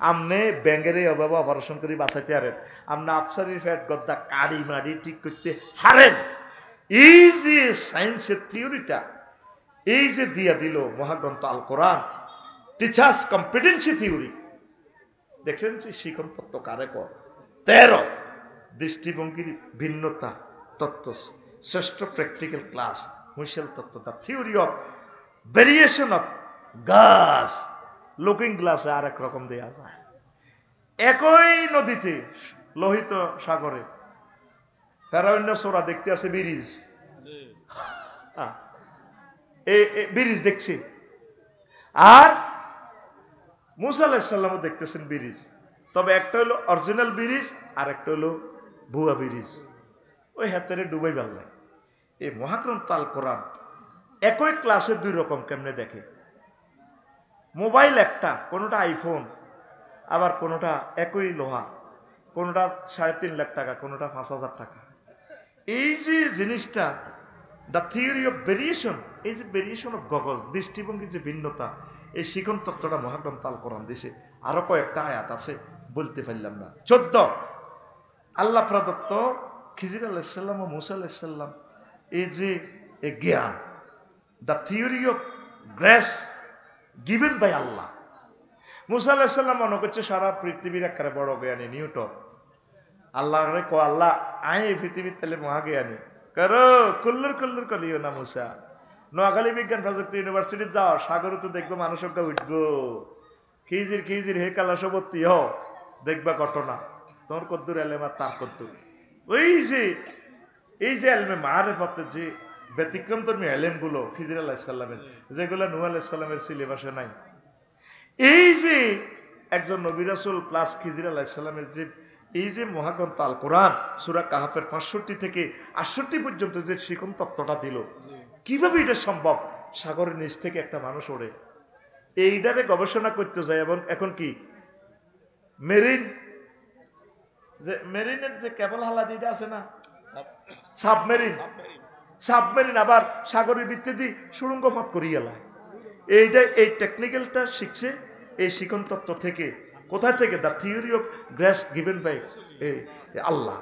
আমনে ব্যাঙ্গের অভাবে অপারেশন করে বাঁচাইতে হারেন, আমনে আফসারির ফ্যাট গদ্দা কাড়ি মাড়ি ঠিক করতে হারেন। এই যে সায়েন্সের থিওরিটা এই যে দিয়া দিল মহাগ্রন্থ আল কোরআন, টিচার্স কম্পিটেন্সি থিওরি, দেখছেন যে শিখন তত্ত্ব কারে কর 13 দৃষ্টিভঙ্গির ভিন্নতা তত্ত্ব, শ্রেষ্ঠ প্র্যাকটিক্যাল ক্লাস হুইসেল তত্ত্ব, the theory of variation of গাছ। লুকিং গ্লাসে আর এক রকম দেয়া যায়। একই নদীতে লোহিত সাগরে ফেরাউন্য সোরা দেখতে আছে ব্রিজ, ব্রিজ দেখছি, আর মুসা আলাইহিস সালামও দেখতেছেন ব্রিজ। তবে একটা হলো অরিজিনাল ব্রিজ আর একটা হলো ভুয়া ব্রিজ, ওই হাতেরে ডুবাই বেলায়। এই মহাগ্রন্থ আল কোরআন একই ক্লাসে 2 রকম কেমনে দেখে। মোবাইল একটা, কোনোটা আইফোন, আবার কোনোটা একই লোহা, কোনোটা 3.5 লাখ টাকা, কোনোটা 5,000 টাকা। এই যে জিনিসটা দ্য থিওরি অফ ভেরিয়েশন, এই যে ভেরিয়েশন অফ গগজ, দৃষ্টিভঙ্গির যে ভিন্নতা, এই শিখন তত্ত্বটা মহাগ্রন্থ আল কোরআন দিছে। আরো কয়েকটা আয়াত আছে, বলতে পারলাম না। 14 আল্লাহ প্রদত্ত খিজির আলাইহিস সালাম ও মুসা আলাইহিস সালাম এই যে জ্ঞান, the theory of grace given by Allah. মুসা আলাইহিস সালাম মনে করছে সারা পৃথিবীর একেবারে বড় জ্ঞানী Newton. Allah co Allah I পৃথিবীর তাহলে মহাজ্ঞানী করো কুল্লুর কুল্লুর কলিও না মুসা। নোয়াখালী বিজ্ঞান প্রযুক্তি ইউনিভার্সিটি যাও, সাগরে তো দেখবো মানুষকে উঠবো, খিজির খিজির হে কালাসবর্তী হ দেখবা ঘটনা। তোমার কদ্দুর এলেমা তার কদ্দুর ওই যে এই যে এলমে মারেফতের যে ব্যতিক্রম ধর্মী এলেমগুলো খিজির আলাইহিস সালামের, যেগুলো নূহ আলাইহিস সালামের সিলেবাসে নাই। এই যে একজন নবী রাসূল প্লাস খিজির আলাইহিস সালামের যে এই যে মহাগ্রন্থ আল কোরআন সূরা কাহাফের 65 থেকে 68 পর্যন্ত যে শিখন তত্ত্বটা দিল, কিভাবে এটা সম্ভব? সাগরের নিচ থেকে একটা মানুষ ওড়ে, এইটারে গবেষণা করতে যায়। এবং এখন কি মেরিন যে মেরিনের যে কেবল হালাদিটা আছে না, সাবমেরিন, সাবমেরিন আবার সাগরের ভিত্তিতে সুড়ঙ্গ পথ করিয়ে এলায়। এইটা এই টেকনিক্যালটা শিখছে এই শিখন তত্ত্ব থেকে। কোথায় থেকে? The theory of grace given by Allah.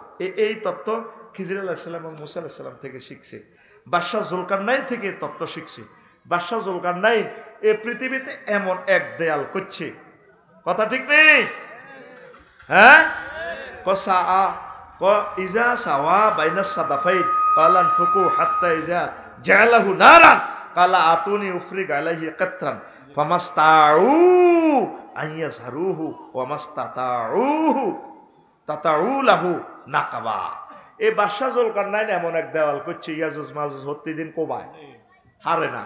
এই তত্ত্ব খিজির আলাইহিস সালাম এবং মুসা আলাইহিস সালাম থেকে শিখছে। বাদশাহ জুলকারনাইন থেকে তত্ত্ব শিখছে। বাদশাহ জুলকারনাইন এই পৃথিবীতে এমন এক দেয়াল করছে, কথা ঠিক নেই? হ্যাঁ, ইজা সাওয়া বাইনাস সাদাফাইন কালান ফুকু হাত্তা ইজা জালাহু নারান কালা আতুনি উফরিগ আলাইহি কাতরান ফামাস্তাউ আইয়াসহারুহু ওয়া মাস্তাতাউহু তাতাউলাহু নাকাবা। এই বাদশাহ জুলকারনাইন এমন এক দেওয়াল করছে, ইয়াজুজ মাজুজ প্রতিদিন কোবায়, হারে না।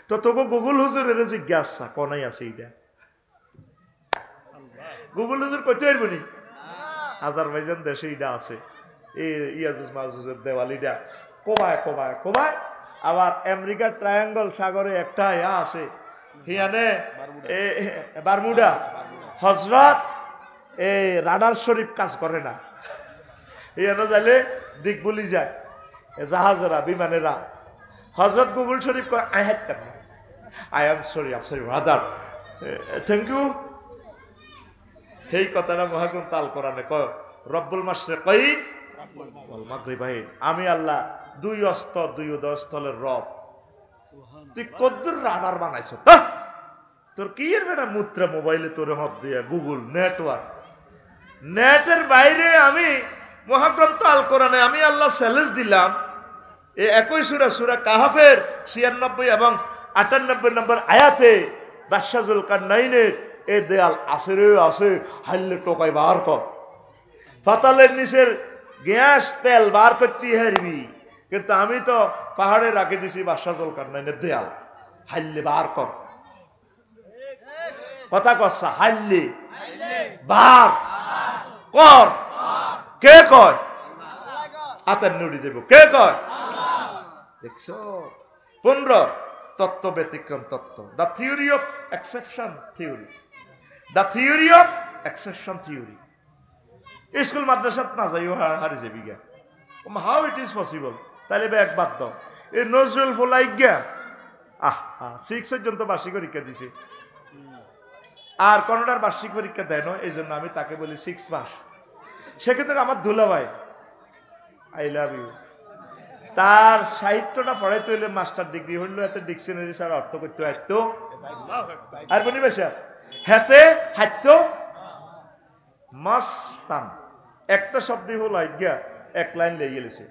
তো তোকে গুগল হুজুরের জিজ্ঞাসা কোনাই আছে এইটা, গুগল হুজুর কইতে পারবো নি? আজারবাইজান দেশে এইটা আছে, এই ইয়াজুজ মাজুজের দেওয়াল এটা কোবায় কোবায় কোবায়। আবার আমেরিকার ট্রায়াঙ্গল সাগরে একটা ইয়া আছে, হিয়ানে বারমুডা হজরত এই রাডার শরীফ কাজ করে না, হিয়ানে যাইলে দিক বলি যায় জাহাজেরা বিমানেরা। হজরত গুগল শরীফ কয় আই হ্যাড না, I am sorry um sorry rather thank you. সেই কথাটা মহাগ্রন্থ আল কোরআনে কয় রব্বুল মাশরিকাইন ওয়াল মাগরিবাইন, আমি আল্লাহ দুই অস্ত দুই উদয়স্থলের রব। তুই কদ্দুর রাডার বানাইছ? তোর কি এর বেটা মুত্রা মোবাইলে তোর হব দিয়া গুগল নেটওয়ার্ক, নেটের বাইরে আমি মহাগ্রন্থ আল কোরআনে আমি আল্লাহ চ্যালেঞ্জ দিলাম। এই একই সূরা সূরা কাহাফের 96 এবং 98 নম্বর আয়াতে বাদশাহ জুলকারনাইনের এই দেয়াল আছে রে আছে, হাইলে টোকাই বার কর, পাতালের নিচের গ্যাস তেল বার করতে হারবি। কিন্তু আমি তো পাহাড়ে রাখে দিছি বাদশাহ জুলকারনাইনের দেয়াল, হাইলে বার কর। কথা কসা হাইলে বার কর, কে কয়? আতের নুড়ি যাব, কে কয়? দেখছো 15 তত্ত্ব ব্যতিক্রম তত্ত্ব, the theory of exception theory, the theory of exception theory. School মাদ্রাসাত না যাইও হারি যাবি গা, হাউ ইট ইজ পসিবল? তাইলে বে একবার দাও এই নজরুল ফোলাই গা 6 পর্যন্ত বার্ষিক পরীক্ষা দিছে, আর কোনটার বার্ষিক পরীক্ষা দেয় না, এই জন্য আমি তাকে বলি 6 পাস। সেক্ষেত্রে আমার দুলা ভাই আই লাভ ইউ, তার সাহিত্যটা পড়াইতে হইলে মাস্টার ডিগ্রি হইল, এতে ডিকশনারি ছাড়া অর্থ করতে হাইতো আর বনি বেশা হাতে হাইতো মাস্তান একটা শব্দ হল আজ্ঞা এক লাইন লেগে গেছে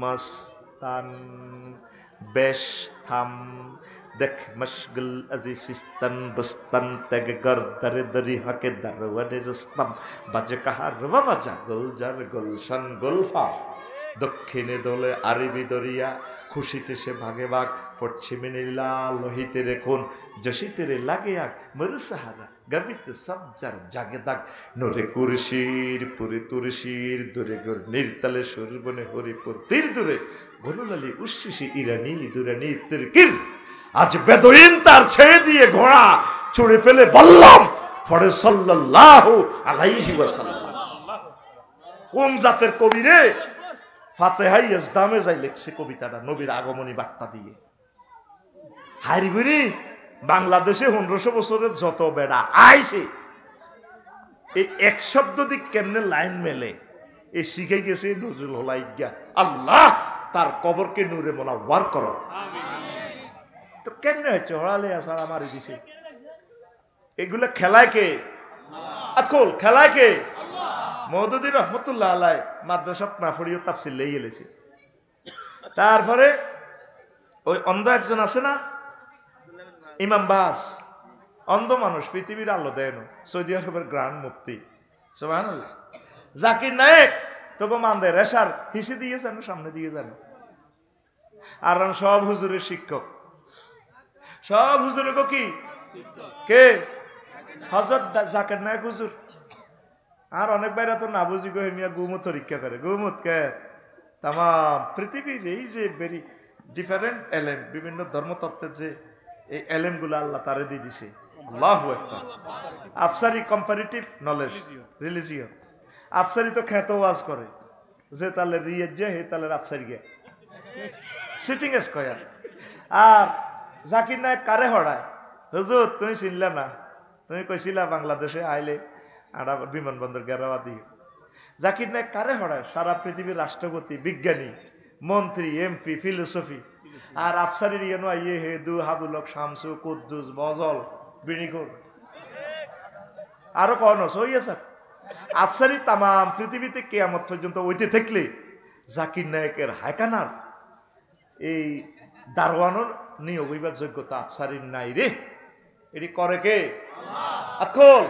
মাস্তান বেশ থাম দেখ মশগুল আজিস্তান বস্তান তেগ গর দরে দরি হাকে দরওয়ারে রুস্তম বাজে কাহা রবা বাজা গুলজার গুলশান গুলফা। দক্ষিণে দোলে আরবি দরিয়া, খুশিতে সে ভাগে ভাগ, পশ্চিমে নীলা লোহিতে রেখুন, জসিতে রে লাগে আগ মরু সাহারা গবিতে সবজার জাগে দাগ, নোরে কুরশির পুরে তুরশির দূরে গোর নির্তালে সুরবনে হরিপুর তীর দূরে বনুলালি উচ্ছিসি ইরানি দুরানি তিরকির। আজ বেদুইন তার ছেড়ে দিয়ে ঘোড়া চড়ে পেলে বললাম ফরে সাল্লাল্লাহু আলাইহি ওয়াসাল্লাম। কোন জাতের কবি রে? ফাতেহাই ইসলামে যাই লিখছে কবিতাটা নবীর আগমনী বার্তা দিয়ে। হারিবুনি বাংলাদেশে 1500 বছরের যত বেড়া আইছে এই এক শব্দ দিক কেমনে লাইন মেলে এই শিখে গেছে নজরুল হলাইগা। আল্লাহ তার কবরকে নূরে মোনাওয়ার করো। তো কেমনে হচ্ছে হড়ালে আসার আমারই দিছে এগুলো খেলায় কে? আতকুল খেলায় কে? মওদুদী রহমতুল্লাহ আলাই মাদ্রাসাত না পড়িও তাফসীর লই গেলেছে। তারপরে ওই অন্ধ একজন আছে না, ইমাম বাস, অন্ধ মানুষ, পৃথিবীর আলো দেয় না, সৌদি আরবের গ্রান্ড মুফতি সুবহানাল্লাহ। জাকির নায়েক তোকে মানদের রেশার হিসে দিয়ে জানো, সামনে দিয়ে জানো। আর সব হুজুরের শিক্ষক, সব হুজুরে কি কে? হযরত জাকির নায়েক হুজুর। আর অনেক বাইরে তো না বুঝি গো মিয়া গুমত পরীক্ষা করে। গুমত কে? তাম পৃথিবীর এই যে ভেরি ডিফারেন্ট এলেম, বিভিন্ন ধর্মতত্ত্বের যে এই এলেমগুলো আল্লাহ তারে দিয়ে দিছে। আল্লাহু আকবার। Afsari comparative knowledge, religion. Afsari তো খ্যাত ওয়াজ করে যে তাহলে রিয়ের যে হে তাহলে আফসারি গে সিটিং স্কয়ার। আর জাকির নায়েক কারে হড়ায়? হুজুর তুমি চিনলে না, তুমি কইছিলা বাংলাদেশে আইলে আড়া বিমানবন্দর গেরাওয়া দিয়ে। জাকির নায়েক কারে হড়ায়? সারা পৃথিবীর রাষ্ট্রপতি, বিজ্ঞানী, মন্ত্রী, এমপি, ফিলোসফি। আর আফসারির ইয়েনো আইয়ে হেদু, হাবুলক, শামসু, কুদ্দুস, বজল, বিনিকুর আরো কন হইয়া স্যার। আফসারি তামাম পৃথিবীতে কিয়ামত পর্যন্ত ওইতে থাকলে জাকির নায়েকের হায়কানার এই দারওয়ানোর নিয়োগ হইবার যোগ্যতা আফসারির নাই রে। এটি করে কে? আতকুল।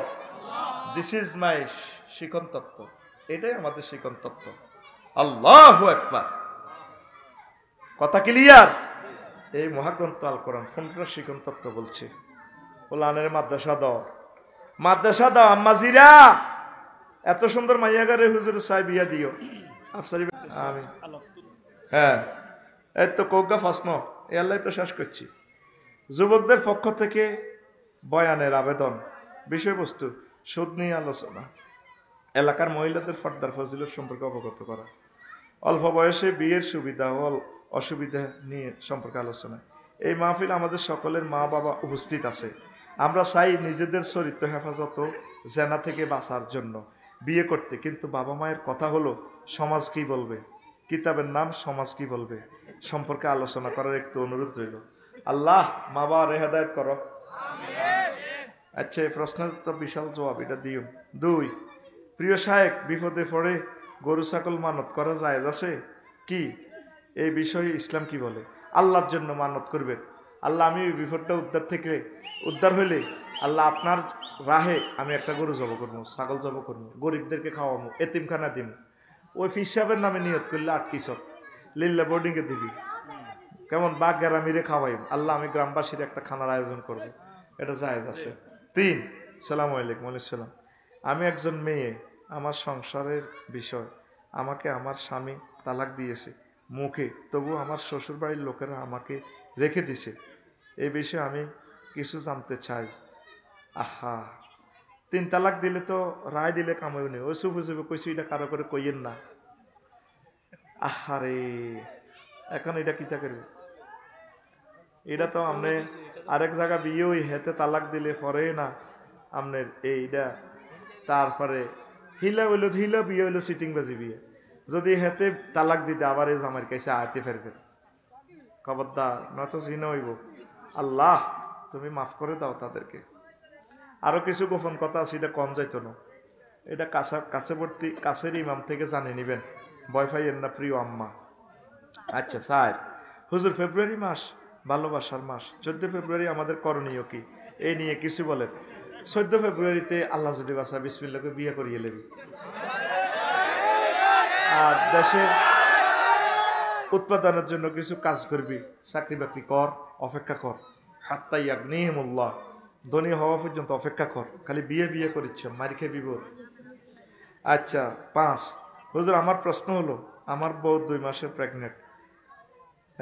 দিস ইজ মাই শিকন তত্ত্ব, এটাই আমাদের শিকন তত্ত্ব। আল্লাহু আকবার। কথা ক্লিয়ার? এই মহাগ্রন্থ আল কোরআন ফোনটা শিকন তত্ত্ব বলছে। ওলানের মাদ্রাসা দাও, মাদ্রাসা দাও। আম্মাজিরা এত সুন্দর মাইয়াগারে হুজুর সাহেব বিয়া দিও। আফসারি আমি হ্যাঁ এই তো কৌগা ফাসন এ আল্লাহ তো শেষ করছি। যুবকদের পক্ষ থেকে বয়ানের আবেদন, বিষয়বস্তু সুদ নিয়ে আলোচনা, এলাকার মহিলাদের ফর্দার ফজিলত সম্পর্কে অবগত করা, অল্প বয়সে বিয়ের সুবিধা ও অসুবিধা নিয়ে সম্পর্কে আলোচনা। এই মাহফিল আমাদের সকলের মা বাবা উপস্থিত আছে। আমরা চাই নিজেদের চরিত্র হেফাজত ও জেনা থেকে বাঁচার জন্য বিয়ে করতে, কিন্তু বাবা মায়ের কথা হলো সমাজ কি বলবে, কিতাবের নাম সমাজ কি বলবে সম্পর্কে আলোচনা করার একটু অনুরোধ রইল। আল্লাহ মা বাবা হেদায়েত করো। আচ্ছা এই প্রশ্নের তো বিশাল জবাব, এটা দিও। 2, প্রিয় শায়েখ বিপদে পড়ে গরু ছাগল মানত করা জায়েজ আছে কি? এই বিষয়ে ইসলাম কি বলে? আল্লাহর জন্য মানত করবেন। আল্লাহ আমি বিপদটা উদ্ধার হইলে আল্লাহ আপনার রাহে আমি একটা গরু জব করবো, ছাগল জব করবো, গরিবদেরকে খাওয়াবো, এতিমখানা দিব। ওই ফিস সাহেবের নামে নিয়ত করলে 8 কিশোর লিল্লা বোর্ডিংয়ে দিবি, কেমন বাঘ গ্রামীরে খাওয়াইব। আল্লাহ আমি গ্রামবাসীর একটা খানার আয়োজন করব, এটা জায়েজ আছে। 3, সালাম আলাইকুম। আলাইসালাম। আমি একজন মেয়ে, আমার সংসারের বিষয়, আমাকে আমার স্বামী তালাক দিয়েছে মুখে, তবু আমার শ্বশুর বাড়ির লোকেরা আমাকে রেখে দিছে। এই বিষয়ে আমি কিছু জানতে চাই। আহা 3 তালাক দিলে তো রায় দিলে কামাই নেই, ওই চুপে চুপে কইছি এটা কারো করে কইয়েন না। আহারে এখন এটা কিতা করবে? এটা তো আপনি আরেক জায়গা বিয়ে ওই হেতে তালাক দিলে পরে না আপনার এইটা, তারপরে হিলা হইলো হিলা বিয়ে হইলো সিটিং বাজি বিয়ে। যদি হেতে তালাক দিতে আবার এই জামার কাছে আয়তে ফেরবেন, খবরদার নয়তো চিনে হইব। আল্লাহ তুমি মাফ করে দাও তাদেরকে। আরো কিছু গোপন কথা আছে, এটা কম যাইতো না, এটা কাছেবর্তী কাছের ইমাম থেকে জানিয়ে নিবেন, ভয় পাইয়েন না প্রিয় আম্মা। আচ্ছা স্যার হুজুর, ফেব্রুয়ারি মাস ভালোবাসার মাস, 14 ফেব্রুয়ারি আমাদের করণীয় কি এই নিয়ে কিছু বলেন। 14 ফেব্রুয়ারিতে আল্লাহ যদি বাসা বিসমিল্লাহকে বিয়ে করিয়ে নেবি, আর দেশের উৎপাদনের জন্য কিছু কাজ করবি, চাকরি বাকরি কর, অপেক্ষা কর, হাত্তা ইয়াগনিহিমুল্লাহ, ধনী হওয়া পর্যন্ত অপেক্ষা কর, খালি বিয়ে বিয়ে করিচ্ছ মারি খেয়ে বিবর। আচ্ছা 5, হুজুর আমার প্রশ্ন হলো আমার বউ 2 মাসের প্রেগনেন্ট।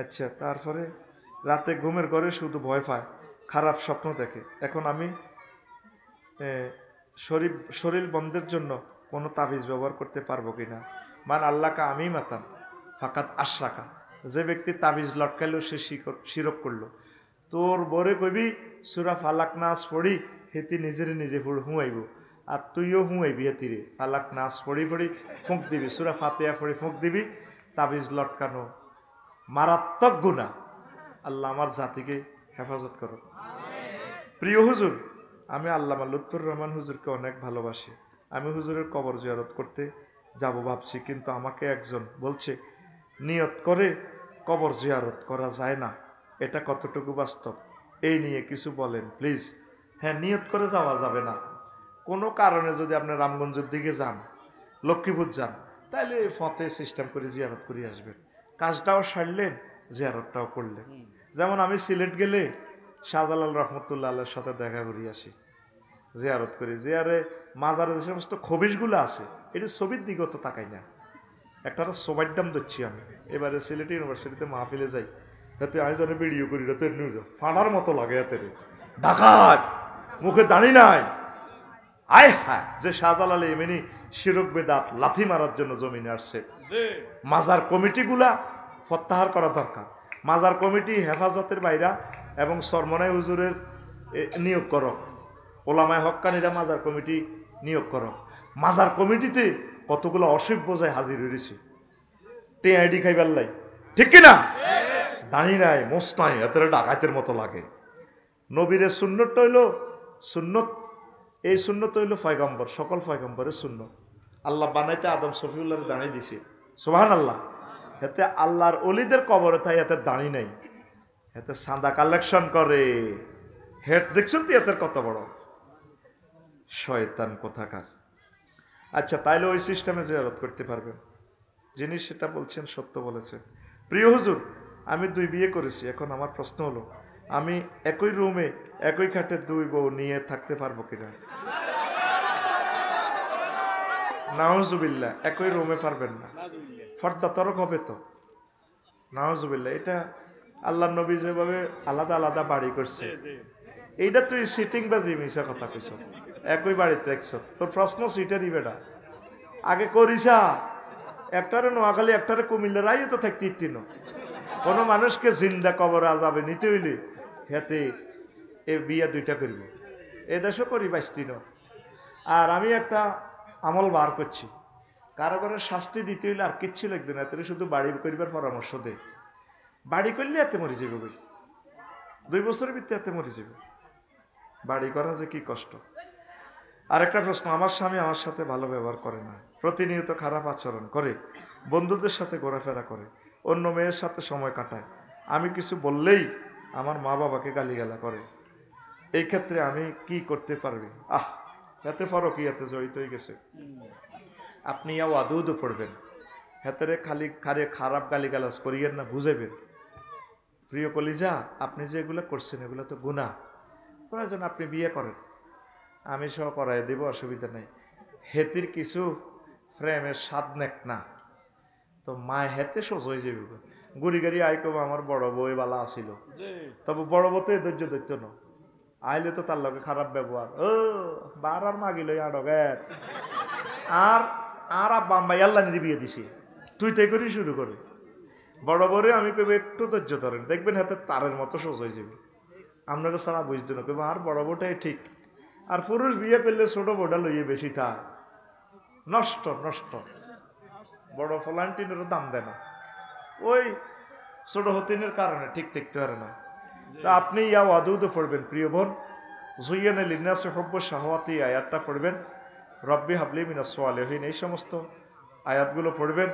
আচ্ছা তারপরে রাতে ঘুমের ঘরে শুধু ভয় পায়, খারাপ স্বপ্ন দেখে, এখন আমি শরীর বন্ধের জন্য কোনো তাবিজ ব্যবহার করতে পারবো কিনা? মান আল্লাহকে আমি মাতাম ফাকাত আশরাকা, যে ব্যক্তি তাবিজ লটকাইলো সে শিরক করলো। তোর বরে কইবি সূরা ফালাক নাস পড়ি হেতি নিজে হুঁয়াইব, আর তুইও হুঁয়াইবি হেতিরে ফালাক নাস পড়ি ফুঁক দিবি, সূরা ফাতিহা পড়ি ফুঁক দিবি। তাবিজ লটকানো মারাত্মক গুনাহ। আল্লাহ আমার জাতিকে হেফাজত করো। প্রিয় হুজুর আমি আল্লামা লুৎফর রহমান হুজুরকে অনেক ভালোবাসি, আমি হুজুরের কবর জিয়ারত করতে যাব ভাবছি, কিন্তু আমাকে একজন বলছে নিয়ত করে কবর জিয়ারত করা যায় না, এটা কতটুকু বাস্তব, এই নিয়ে কিছু বলেন প্লিজ। হ্যাঁ, নিয়ত করে যাওয়া যাবে না। কোনো কারণে যদি আপনি রামগঞ্জের দিকে যান, লক্ষ্মীপুর যান, তাহলে ফতে সিস্টেম করে জিয়ারত করে আসবেন, কাজটাও সারলেন, জিয়ারতটাও করলেন। যেমন আমি সিলেট গেলে শাহজালাল রহমতুল্লাহ আল্লাহর সাথে দেখা করি আসি, জিয়ারত করি। জিয়ারে মাজারে যে সমস্ত খবিশগুলো আছে, এটি ছবির দিকেও তো তাকাই না, একটা সোবাইডাম দিচ্ছি আমি। এবারে সিলেট ইউনিভার্সিটিতে মাহফিলে যাই, যাতে আমি যেন ভিডিও করি, রাতে ফাটার মতো লাগে এতে ঢাকার মুখে দাঁড়িয়ে নাই। আয় হ্যাঁ, যে শাহজালাল এমনি শিরক বেদাত লাথি মারার জন্য জমিনে আসছে, মাজার কমিটিগুলা প্রত্যাহার করা দরকার। মাজার কমিটি হেফাজতের বাইরা এবং সরমনাই হুজুরের নিয়োগ করো, ওলামায় হক্কানিরা মাজার কমিটি নিয়োগ করো। মাজার কমিটিতে কতগুলো অসভ্য যায় হাজির হয়েছে, টেআইডি খাইবার লাই, ঠিক কিনা? দাঁড়িয়ে নাই, মোস্তাই এত ডাকাতের মতো লাগে। নবীরের সুন্নতটা হইল সুন্নত, এই সুন্নত হইল পয়গম্বর, সকল পয়গম্বরের সুন্নত। আল্লাহ বানাইতে আদম শফিউল্লাহ দাঁড়িয়ে দিছে, সুবহানাল্লাহ। এতে আল্লাহর অলিদের কবরে তাই এতে দাঁড়ি নাই, এতে সাদা কালেকশন করে। হেড দেখছেন তো এতে কত বড় শয়তান কোথাকার। আচ্ছা, তাইলে ওই সিস্টেমে জিয়ারত করতে পারবেন, যিনি সেটা বলছেন সত্য বলেছেন। প্রিয় হুজুর, আমি 2 বিয়ে করেছি, এখন আমার প্রশ্ন হলো আমি একই রুমে একই খাটে 2 বউ নিয়ে থাকতে পারবো কিনা? নাউজুবিল্লাহ, একই রুমে পারবেন না, ফর্দা তরক হবে তো। নাউজুবিল্লাহ, এটা আল্লাহ নবী যেভাবে আলাদা আলাদা বাড়ি করছে, এইটা তুই সিটিং বাজি মিশা কথা কইছ, একই বাড়িতে দেখছ। তোর প্রশ্ন সিটারই বেটা, আগে করিসা একটারে নোয়াখালী একটারে কুমিল্লার আইও তো থাকতে ইত্তিন। কোনো মানুষকে জিন্দা কবর আজাবে নিতে হইলে হেতে এ বিয়া 2টা করব, এ দেশও করি 22 ন। আর আমি একটা আমল বার করছি, কারো কারো শাস্তি দিতে হইলে আর কিচ্ছু লাগবে না, এতে শুধু বাড়ি করিবার পরামর্শ দে। বাড়ি করলে এতে মরে যাবে বই, 2 বছরের ভিতরে এতে মরে যাবে। বাড়ি করা যে কি কষ্ট। আরেকটা প্রশ্ন, আমার স্বামী আমার সাথে ভালো ব্যবহার করে না, প্রতিনিয়ত খারাপ আচরণ করে, বন্ধুদের সাথে ঘোরাফেরা করে, অন্য মেয়ের সাথে সময় কাটায়, আমি কিছু বললেই আমার মা বাবাকে গালিগালা করে, এই ক্ষেত্রে আমি কি করতে পারবি? এতে ফরক ইয়াতে জড়িত হয়ে গেছে। আপনি ইয়া ওয়াদুদও পড়বেন, হেতারে খালি খারাপ গালিগালাজ করিয়েন না, বুঝাইবেন। প্রিয় কলিজা, আপনি যে এগুলো করছেন এগুলো তো গুনাহ, প্রয়োজন আপনি বিয়ে করেন, আমি সহ করাই দেব, অসুবিধা নেই। হেতির কিছু প্রেমের স্বাদ নেক না তো মা হেতে সোজ হয়ে যাবে। গুড়ি গাড়ি আই কব আমার বড় বই বালা আসিল, তবে বড় বউ তো ধৈর্য ধরত না, আইলে তো তার লগে খারাপ ব্যবহার, ও বার আর মাগিল আডগের আর আর আব্বা আম্মা আল্লাহ নিয়ে বিয়ে দিছি, তুই তাই করি শুরু করে। বড় বড়ে আমি কব একটু ধৈর্য ধরেন, দেখবেন হাতে তারের মতো সোজ হয়ে যাবে। আপনাকে সারা বুঝতে না কব আর বড় বউটাই ঠিক। আর পুরুষ বিয়ে করলে ছোট বউটা লইয়ে বেশি থাক, নষ্ট নষ্ট। বড় ফলান্টিনেরও দাম দেয় না, ওই ছোট হতিনের কারণে ঠিক থাকতে পারে না। তা আপনি ইয়া ওয়াদুদও পড়বেন প্রিয় বোন, জুইয়ানা লিন্নাসি হুব্বু শাহওয়াতি আয়াতটা পড়বেন, রব্বি হাবলি মিনাস সালিহিন, এই সমস্ত আয়াতগুলো পড়বেন।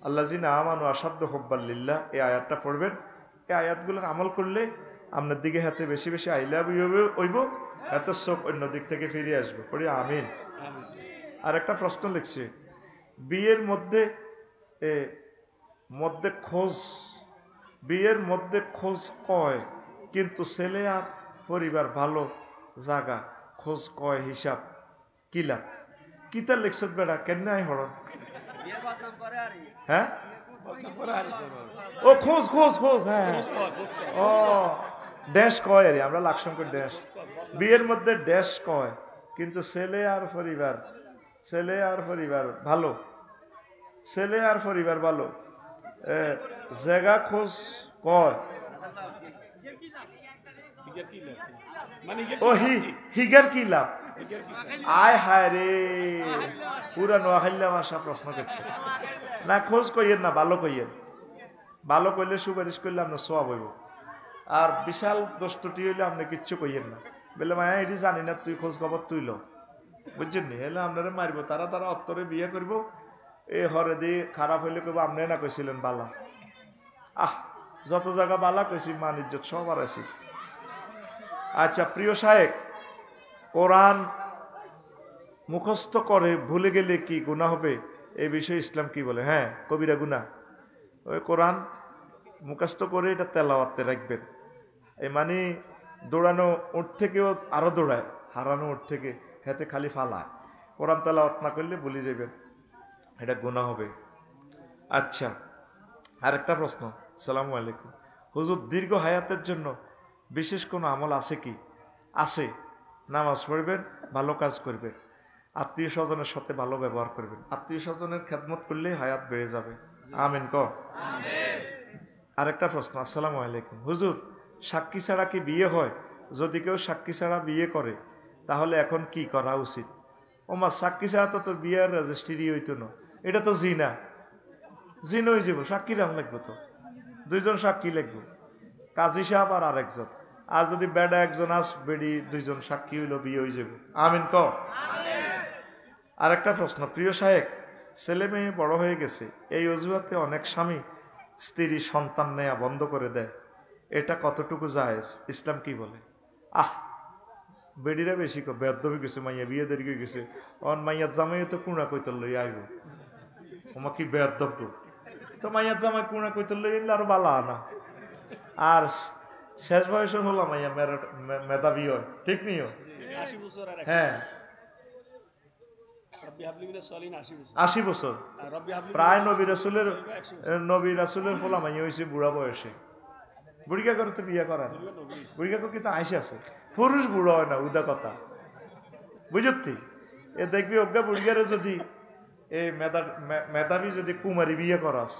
আল্লাযিনা আমানু আশাদ্দু হুব্বাল লিল্লাহ, এই আয়াতটা পড়বেন। এই আয়াতগুলোর আমল করলে আপনার দিকে হাতে বেশি বেশি আই লাভ ইউ হইব, হাতের চোখ অন্য দিক থেকে ফিরে আসবে। পড়ি আমিন। আর একটা প্রশ্ন লিখছি, বিয়ের মধ্যে খোঁজ, বিয়ের মধ্যে খোঁজ কয় কিন্তু ছেলে আর পরিবার ভালো জাগা খোঁজ কয় হিসাব কিলা কিতা লিখছ বেড়া কেন হরণ? হ্যাঁ, ও খোঁজ খোঁজ খোঁজ, হ্যাঁ ও ড্যাশ কয়, আর আমরা লাকসংকট ড্যাশ, বিয়ের মধ্যে ড্যাশ কয় কিন্তু ছেলে আর পরিবার ভালো, ছেলে আর পরিবার ভালো জায়গা খোঁজ কয়। ও হিগার কি লাভ? আয় হায় রে, পুরা নোয়াখালী ভাষা প্রশ্ন করছে না। খোঁজ কইয়েন না, ভালো কইয়েন, ভালো কইলে সুপারিশ করলে আপনার সোয়াব হইব। আর বিশাল দোষটি হইলে আপনি কিচ্ছু কইয়েন না, বলে মায়া এটি জানি না, তুই খোঁজ খবর তুইল, বুঝছেন নি? এলে আপনারা মারব, তারা তারা অত্তরে বিয়ে করবো, এই হরে দিয়ে খারাপ হইলে কেবো আপনি না কইছিলেন বালা। যত জায়গা বালা কইছি, মান ইজ্জত সব আছি। আচ্ছা প্রিয় সাহেব, কোরআন মুখস্থ করে ভুলে গেলে কি গুনাহ হবে, এই বিষয়ে ইসলাম কি বলে? হ্যাঁ, কবিরা গুনাহ। ওই কোরআন মুখস্থ করে এটা তেলাওয়াতে রাখবেন। এই মানে দৌড়ানো উঠ থেকেও আরো দৌড়ায়, হারানো উঠ থেকে হেতে খালি ফালায়। কোরআন তেলাওয়াত না করলে ভুলে যাবেন, এটা গুনাহ হবে। আচ্ছা আরেকটা প্রশ্ন। আসসালামু আলাইকুম হুজুর, দীর্ঘ হায়াতের জন্য বিশেষ কোনো আমল আছে কি? আছে, নামাজ পড়বেন, ভালো কাজ করবেন, আত্মীয় স্বজনের সাথে ভালো ব্যবহার করবেন। আত্মীয় স্বজনের খেদমত করলেই হায়াত বেড়ে যাবে। আমিন ক। আরেকটা প্রশ্ন। আসসালামু আলাইকুম হুজুর, সাক্ষী ছাড়া কি বিয়ে হয়? যদি কেউ সাক্ষী ছাড়া বিয়ে করে তাহলে এখন কি করা উচিত? ওমা, সাক্ষী ছাড়া তো তোর বিয়ের রেজিস্ট্রি হইতো না, এটা তো জিনা, জিন হয়ে যাব। সাক্ষী রাম লাগবো তো, দুইজন সাক্ষী লাগবো, কাজী সাহেব আর আরেকজন। আর যদি বেডা একজন আস, বেডি দুইজন সাক্ষী হইল, বিয়ে হয়ে যাব। আমিন ক। আরেকটা প্রশ্ন। প্রিয় সাহেব, ছেলে মেয়ে বড় হয়ে গেছে, এই অজুহাতে অনেক স্বামী স্ত্রী সন্তান নেয়া বন্ধ করে দেয়, এটা কতটুকু জায়েজ? ইসলাম কি বলে? বেডিরা বেশি বেদবি গেছে, মাইয়া বিয়ে দেরি হয়ে গেছে, অন মাইয়ার জামাই তো কুড়া কইতল লই আইব, ওমা কি বেদব তো মাইয়ার জামাই কুড়া কইতল লই এলে আর বালা আনা। আর শেষ বয়সের হলো মাইয়া মেধাবী হয়, ঠিক নিও? হ্যাঁ, 80 বছর প্রায় নবী রাসূলের ফলা মাইয়া হয়েছে বুড়া বয়সে। বুড়িকা করে তো বিয়ে করা, বুড়িকা কিন্তু আইসে আছে, পুরুষ বুড়ো হয় না, উদা কথা বুঝতি। এ দেখবি অজ্ঞা বুড়িগারে যদি এই মেধাবী যদি কুমারী বিয়ে করাস,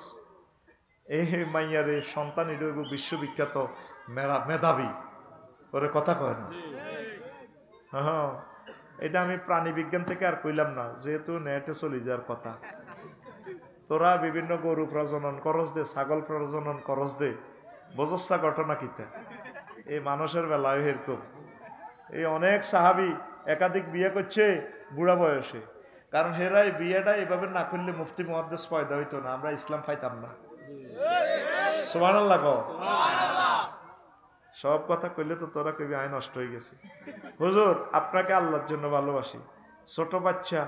এই মাইয়ার এই সন্তান এটা বিশ্ববিখ্যাত মেধাবী, ওরে কথা কয় না। হ্যাঁ, এটা আমি প্রাণী বিজ্ঞান থেকে আর কইলাম না, যেহেতু নেটে চলে যাওয়ার কথা। তোরা বিভিন্ন গরু প্রজনন করস দে, ছাগল প্রজনন করস দে, বজস্তা ঘটনা কিতা এই মানুষের বেলায় এরকম। এই অনেক সাহাবি একাধিক বিয়ে করছে বুড়া বয়সে, কারণ হেরাই বিয়েটা এভাবে না করলে মুফতি মুহাদ্দিস পয়দা হইতো না, আমরা ইসলাম পাইতাম না। সুবহানাল্লাহ। সব কথা কইলে তো তোরা কবি আয় নষ্ট হয়ে গেছে। হুজুর, আপনাকে আল্লাহর জন্য ভালোবাসি, ছোট বাচ্চা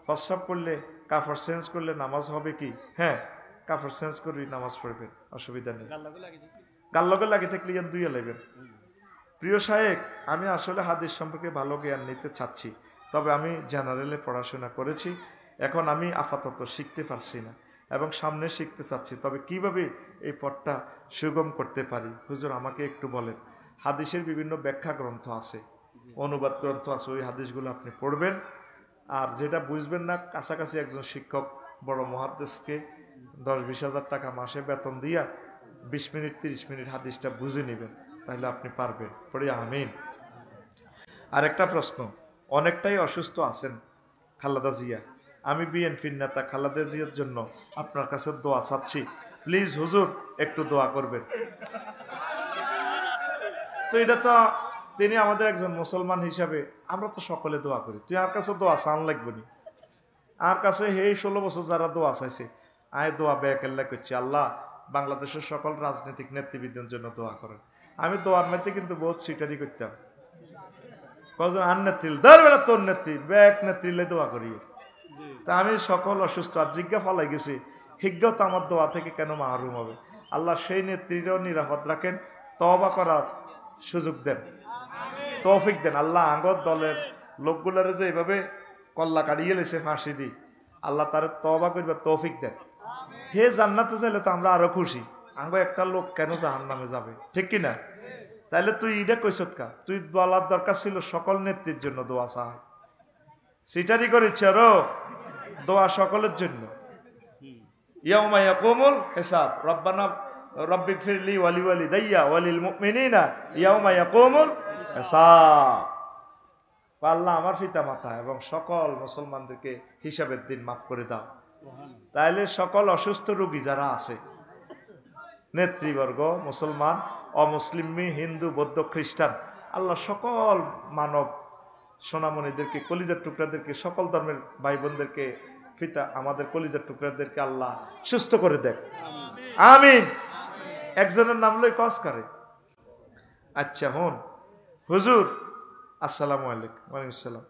প্রস্রাব করলে কাপড় চেঞ্জ করলে নামাজ হবে কি? হ্যাঁ, কাপড় চেঞ্জ করবি, নামাজ পড়বেন, অসুবিধা নেই। গাল্লগে লাগে থাকলে ইয়ান দুইয়া লাগবেন। প্রিয় সাহেব, আমি আসলে হাদিস সম্পর্কে ভালো জ্ঞান নিতে চাচ্ছি, তবে আমি জেনারেলে পড়াশোনা করেছি, এখন আমি আপাতত শিখতে পারছি না এবং সামনে শিখতে চাচ্ছি, তবে কিভাবে এই পথটা সুগম করতে পারি হুজুর আমাকে একটু বলেন। হাদিসের বিভিন্ন ব্যাখ্যা গ্রন্থ আছে, অনুবাদ গ্রন্থ আছে, ওই হাদিসগুলো আপনি পড়বেন। আর যেটা বুঝবেন না, কাছাকাছি একজন শিক্ষক বড় মুহাদ্দিসকে 10-20 হাজার টাকা মাসে বেতন দিয়া 20 মিনিট 30 মিনিট হাদিসটা বুঝে নেবেন, তাহলে আপনি পারবেন। পড়ি আমিন। আরেকটা প্রশ্ন। অনেকটাই অসুস্থ আছেন খালেদা জিয়া, আমি বিএনপির নেতা খালেদা জিয়ার জন্য আপনার কাছে দোয়া চাচ্ছি, প্লিজ হুজুর একটু দোয়া করবেন। তো এটা তো তিনি আমাদের একজন মুসলমান হিসাবে আমরা তো সকলে দোয়া করি, তুই আর কাছে দোয়া চান লাগবে নি। আর কাছে এই 16 বছর যারা দোয়া চাইছে, আয় দোয়া বেকেল্লা করছি, আল্লাহ বাংলাদেশের সকল রাজনৈতিক নেতৃবৃন্দের জন্য দোয়া করেন। আমি দোয়ার মধ্যে কিন্তু বহুত সিটারি করতাম, কজন আর নেত্রী ধর বেলা তোর নেত্রী ব্যাক নেত্রীলে দোয়া করি। তা আমি সকল অসুস্থ আর জিজ্ঞা ফালাই গেছি, হিজ্ঞত আমার দোয়া থেকে কেন মাহরুম হবে? আল্লাহ সেই নেত্রীরাও নিরাপদ রাখেন, তওবা করার সুযোগ দেন, তৌফিক দেন। আল্লাহ আগত দলের লোকগুলারে যে এইভাবে কল্লা কাটিয়ে লেছে ফাঁসি দি, আল্লাহ তার তওবা করবার তৌফিক দেন। হে জান্নাতে চাইলে তো আমরা আরো খুশি, আঙ্গ একটা লোক কেন জাহান্নামে যাবে, ঠিক কিনা? তাইলে তুই ইডা কইছত কা, তুই বলার দরকার ছিল সকল নেত্রীর জন্য দোয়া চায়, সিটারি করেছে আরো দোয়া সকলের জন্য। ইয়াউমা ইয়াকুমুল হিসাব, রব্বানা রব্বিগফিরলি ওয়ালি ওয়ালিদাইয়া ওয়ালিল মুমিনিনা ইয়াউমা ইয়াকুমুল হিসাব। আল্লাহ আমার পিতা মাতা এবং সকল মুসলমানদেরকে হিসাবের দিন মাফ করে দাও। তাইলে সকল অসুস্থ রোগী যারা আছে, নেতৃবর্গ, মুসলমান, অমুসলিম, হিন্দু, বৌদ্ধ, খ্রিস্টান, আল্লাহ সকল মানব সোনামণিদেরকে, কলিজার টুকরাদেরকে, সকল ধর্মের ভাই বোনদেরকে, পিতা আমাদের কলিজার টুকরাদেরকে আল্লাহ সুস্থ করে দেখ, আমিন। একজনের নাম লই কস করে। আচ্ছা হন হুজুর, আসসালামু আলাইকুম। ওয়ালাইকুম আসসালাম।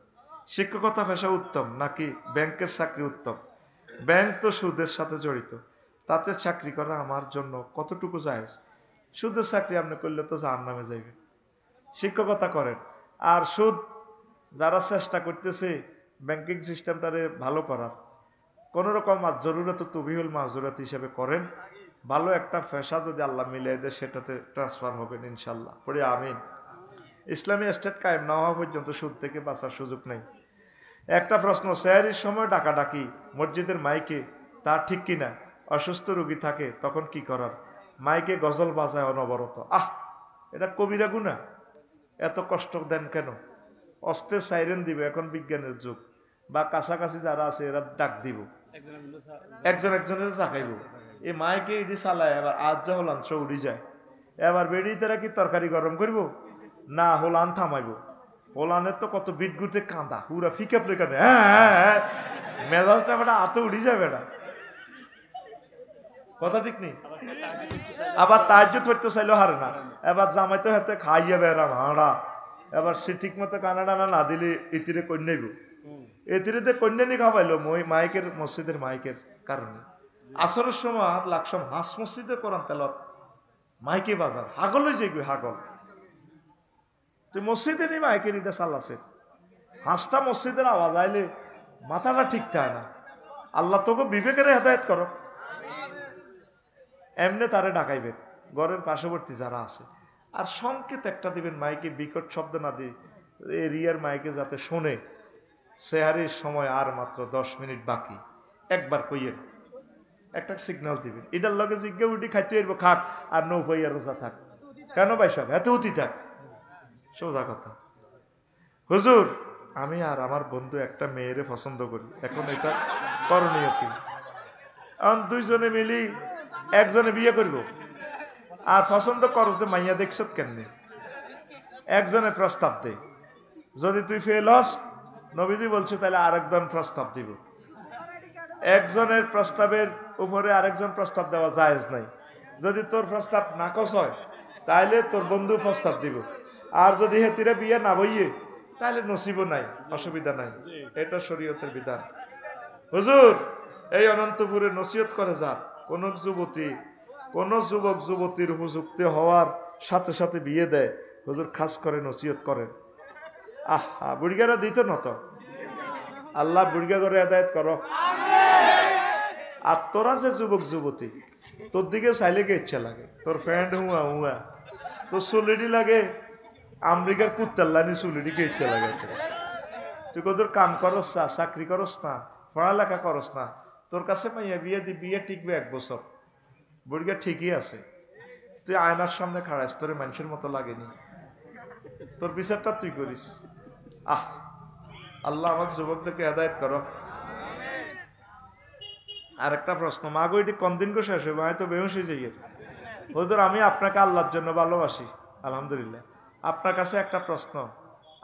শিক্ষকতা পেশা উত্তম নাকি ব্যাংকের চাকরি উত্তম? ব্যাংক তো সুদের সাথে জড়িত, তাতে চাকরি করা আমার জন্য কতটুকু জায়েজ? সুদের চাকরি আপনি করলে তো জাহান্নামে যাইবে। শিক্ষকতা করেন, আর সুদ যারা চেষ্টা করতেছে ব্যাংকিং সিস্টেমটারে ভালো করার, কোনো রকম জরুরত তবিহুল মাহজুরাত হিসেবে করেন। ভালো একটা পেশা যদি আল্লাহ মিলিয়ে দেয় সেটাতে ট্রান্সফার হবেন ইনশাল্লাহ, পড়ে আমিন। ইসলামী স্টেট কায়েম না হওয়া পর্যন্ত সুদ থেকে বাঁচার সুযোগ নেই। একটা প্রশ্ন, সেহরির সময় ডাকাডাকি মসজিদের মাইকে, তা ঠিক কিনা? অসুস্থ রোগী থাকে তখন কি করার? মাইকে গজল বাজায় অনবরত, এটা কবিরা গুনাহ। এত কষ্ট দেন কেন? অস্তে সাইরেন দিবে, এখন বিজ্ঞানের যুগ, বা কাছাকাছি যারা আছে এরা ডাক দিব, একজন একজনের চাকাইব। এই মাইকে ইডি চালায়, এবার আজ যা হলান চৌড়ি যায়, এবার বেড়ি তারা কি তরকারি গরম করব না হোলান থামাইব? হোলানের তো কত বিট গুতে কাঁদা পুরা ফিকা ফিকা, হ্যাঁ মেজাজটা বেটা আত উড়ি যায় বেটা, কথা ঠিক নেই। আবার তাহাজ্জুদ পড়তে চাইলেও হারে না, এবার জামাই তো হাতে খাইয়া বেড়াম হাঁড়া, এবার সে ঠিক মতো কানা টানা না দিলে ইতিরে কন্যাইব, এতিরে কন্যা নি খাবাইলো মই মাইকের মসজিদের মাইকের কারণে। আসরের সময় লাকসাম হাঁস মসজিদে কোরআন তেলাওয়াত মাইকে বাজার, হাগল হয়ে যাইবে হাগল। তুই মসজিদের নি মাইকের এটা চালাছে, হাঁসটা মসজিদের আওয়াজ আইলে মাথাটা ঠিক থাকে না। আল্লাহ তোকে বিবেকের হেদায়েত করো। এমনি তারে ডাকাইবেন ঘরের পার্শ্ববর্তী যারা আছে, আর সংকেত একটা দিবেন মাইকে, বিকট শব্দ না দিয়ে এরিয়ার মাইকে যাতে শোনে সেহারির সময় আর মাত্র 10 মিনিট বাকি, একবার কইয়েন, একটা সিগন্যাল দিবেন। এটার লগে জিজ্ঞে উঠি খাইতে এরবো খাক, আর নৌ হইয়া রোজা থাক, কেন ভাই সব এত অতি থাক, সোজা কথা। হুজুর, আমি আর আমার বন্ধু একটা মেয়েরে পছন্দ করি, এখন এটা করণীয় কি? এখন দুইজনে মিলি একজনে বিয়ে করব, আর পছন্দ করস যে মাইয়া দেখছত কেমনে, একজনে প্রস্তাব দে, যদি তুই ফেল হস নবীজি বলছে তাহলে আরেকজন প্রস্তাব দিব। একজনের প্রস্তাবের উপরে আরেকজন প্রস্তাব দেওয়া জায়েজ নাই। যদি তোর প্রস্তাব নাকচ হয় তাহলে তোর বন্ধু প্রস্তাব দিব, আর যদি হেতিরে বিয়ে না বইয়ে তাহলে নসিবও নাই, অসুবিধা নাই, এটা শরীয়তের বিধান। হুজুর, এই অনন্তপুরে নসিহত করে যান, কোন যুবতী কোন যুবক যুবতীর উপযুক্ত হওয়ার সাথে সাথে বিয়ে দেয়, হুজুর খাস করে নসিহত করেন। বুড়িগারা দিত না তো, আল্লাহ বুড়িগা করে হেদায়েত করো। আর তোরা যে যুবক যুবতী, তোর দিকে চাইলে কে ইচ্ছা লাগে, তোর ফ্রেন্ড হুয়া হুয়া, তোর সুলিডি লাগে আমেরিকার কুত্তাল্লানি সুলিডি কে ইচ্ছা লাগে? তুই তোর কাম করস না, চাকরি করস না, পড়ালেখা করস না, তোর কাছে মাইয়া বিয়ে দি, বিয়ে টিকবে 1 বছর, বুড়িগা ঠিকই আছে, তুই আয়নার সামনে খাড়াইস, তোর মানুষের মতো লাগেনি, তোর বিচারটা তুই করিস। আল্লাহ আমার যুবকদেরকে হেদায়েত করো। আর একটা প্রশ্ন, মাগো এটি কনদিন গো শেষ হবে, হয়তো বেহুশ হয়ে যাই। হুজুর, আমি আপনাকে আল্লাহর জন্য ভালোবাসি, আলহামদুলিল্লাহ। আপনার কাছে একটা প্রশ্ন,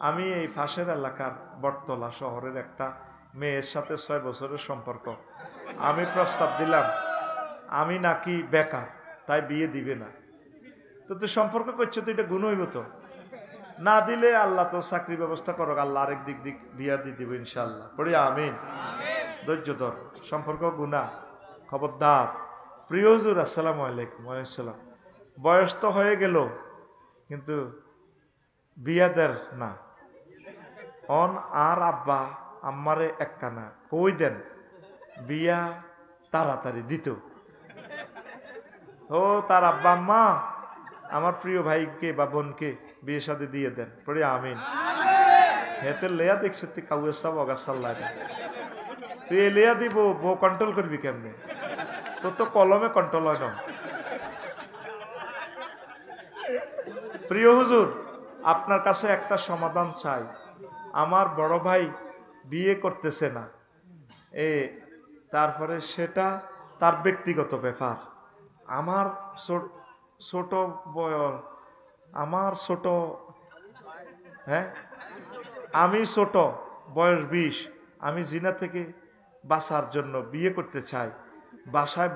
আমি এই ফাঁসের এলাকার বটতলা শহরের একটা মেয়ের সাথে 6 বছরের সম্পর্ক, আমি প্রস্তাব দিলাম আমি নাকি বেকার, তাই বিয়ে দিবে না। তো তুই সম্পর্ক করছো তো, এটা গুণ হইব তো, না দিলে আল্লাহ তোর চাকরির ব্যবস্থা করো, আল্লাহ আরেক দিক বিয়া দিয়ে দিব ইনশাল্লাহ, পড়ি আমিন। ধৈর্য ধর, সম্পর্ক গুণা, খবরদার। প্রিয় হুজুর, আসসালামু আলাইকুম। ওয়ালাইকুম আসসালাম। বয়স তো হয়ে গেল কিন্তু বিয়াদের না, অন আর আব্বা আম্মারে একখানা কই দেন বিয়া তাড়াতাড়ি দিত। ও তার আব্বা আম্মা আমার প্রিয় ভাইকে বা বোনকে বিয়ে শাদী দিয়ে দেন, পড়ি আমিন। হেতে লেয়া দেখছো তুই কাউ সব অগাছাল্লা, তুই এ লেয়া দিব বউ কন্ট্রোল করবি কেমনে? তোর তো কলমে কন্ট্রোল হয় না। প্রিয় হুজুর, আপনার কাছে একটা সমাধান চাই। আমার বড় ভাই বিয়ে করতেছে না, তারপরে সেটা তার ব্যক্তিগত ব্যাপার। আমার ছোট হ্যাঁ, আমি ছোট, বয়স 20, আমি জিনা থেকে বাঁচার জন্য বিয়ে করতে চাই, বাসায়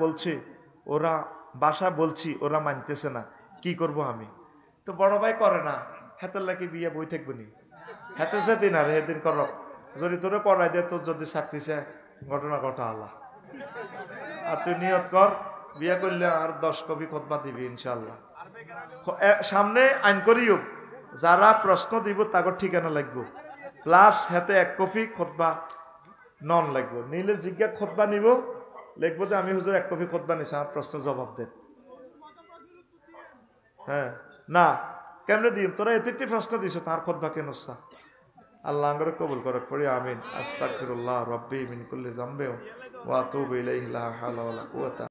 বলছি ওরা মানতেছে না, কি করব আমি? তো বড় ভাই করে না, হাতের লাগি বিয়ে বই থাকবো নি, হাতে সেদিন আর সেদিন কর, যদি তোরে পড়াই দে, তোর যদি চাকরি চায় ঘটনা ঘটা আল্লাহ। আর তুই নিয়ত কর, বিয়ে করলে আর 10 কপি খতবা দিবি ইনশাল্লাহ। সামনে আইন করিও, যারা প্রশ্ন দিব তাগর ঠিকানা লাগবো, প্লাস হাতে 1 কপি খতবা নন লাগবো, নিলে জিজ্ঞা খতবা নিব, লিখবো যে আমি হুজুর 1 কপি খতবা নিছি, আমার প্রশ্ন জবাব দেন। হ্যাঁ, না কেমনে দিম, তোরা এতে প্রশ্ন দিছ, তার খতবা কেন? আল্লাহ আমরা কবুল করে পড়ি আমিন। আস্তাগফিরুল্লাহ রাব্বি মিন কুল্লি যামবি ওয়া আতুবু ইলাইহি লা হাওলা ওয়ালা কুওয়াতা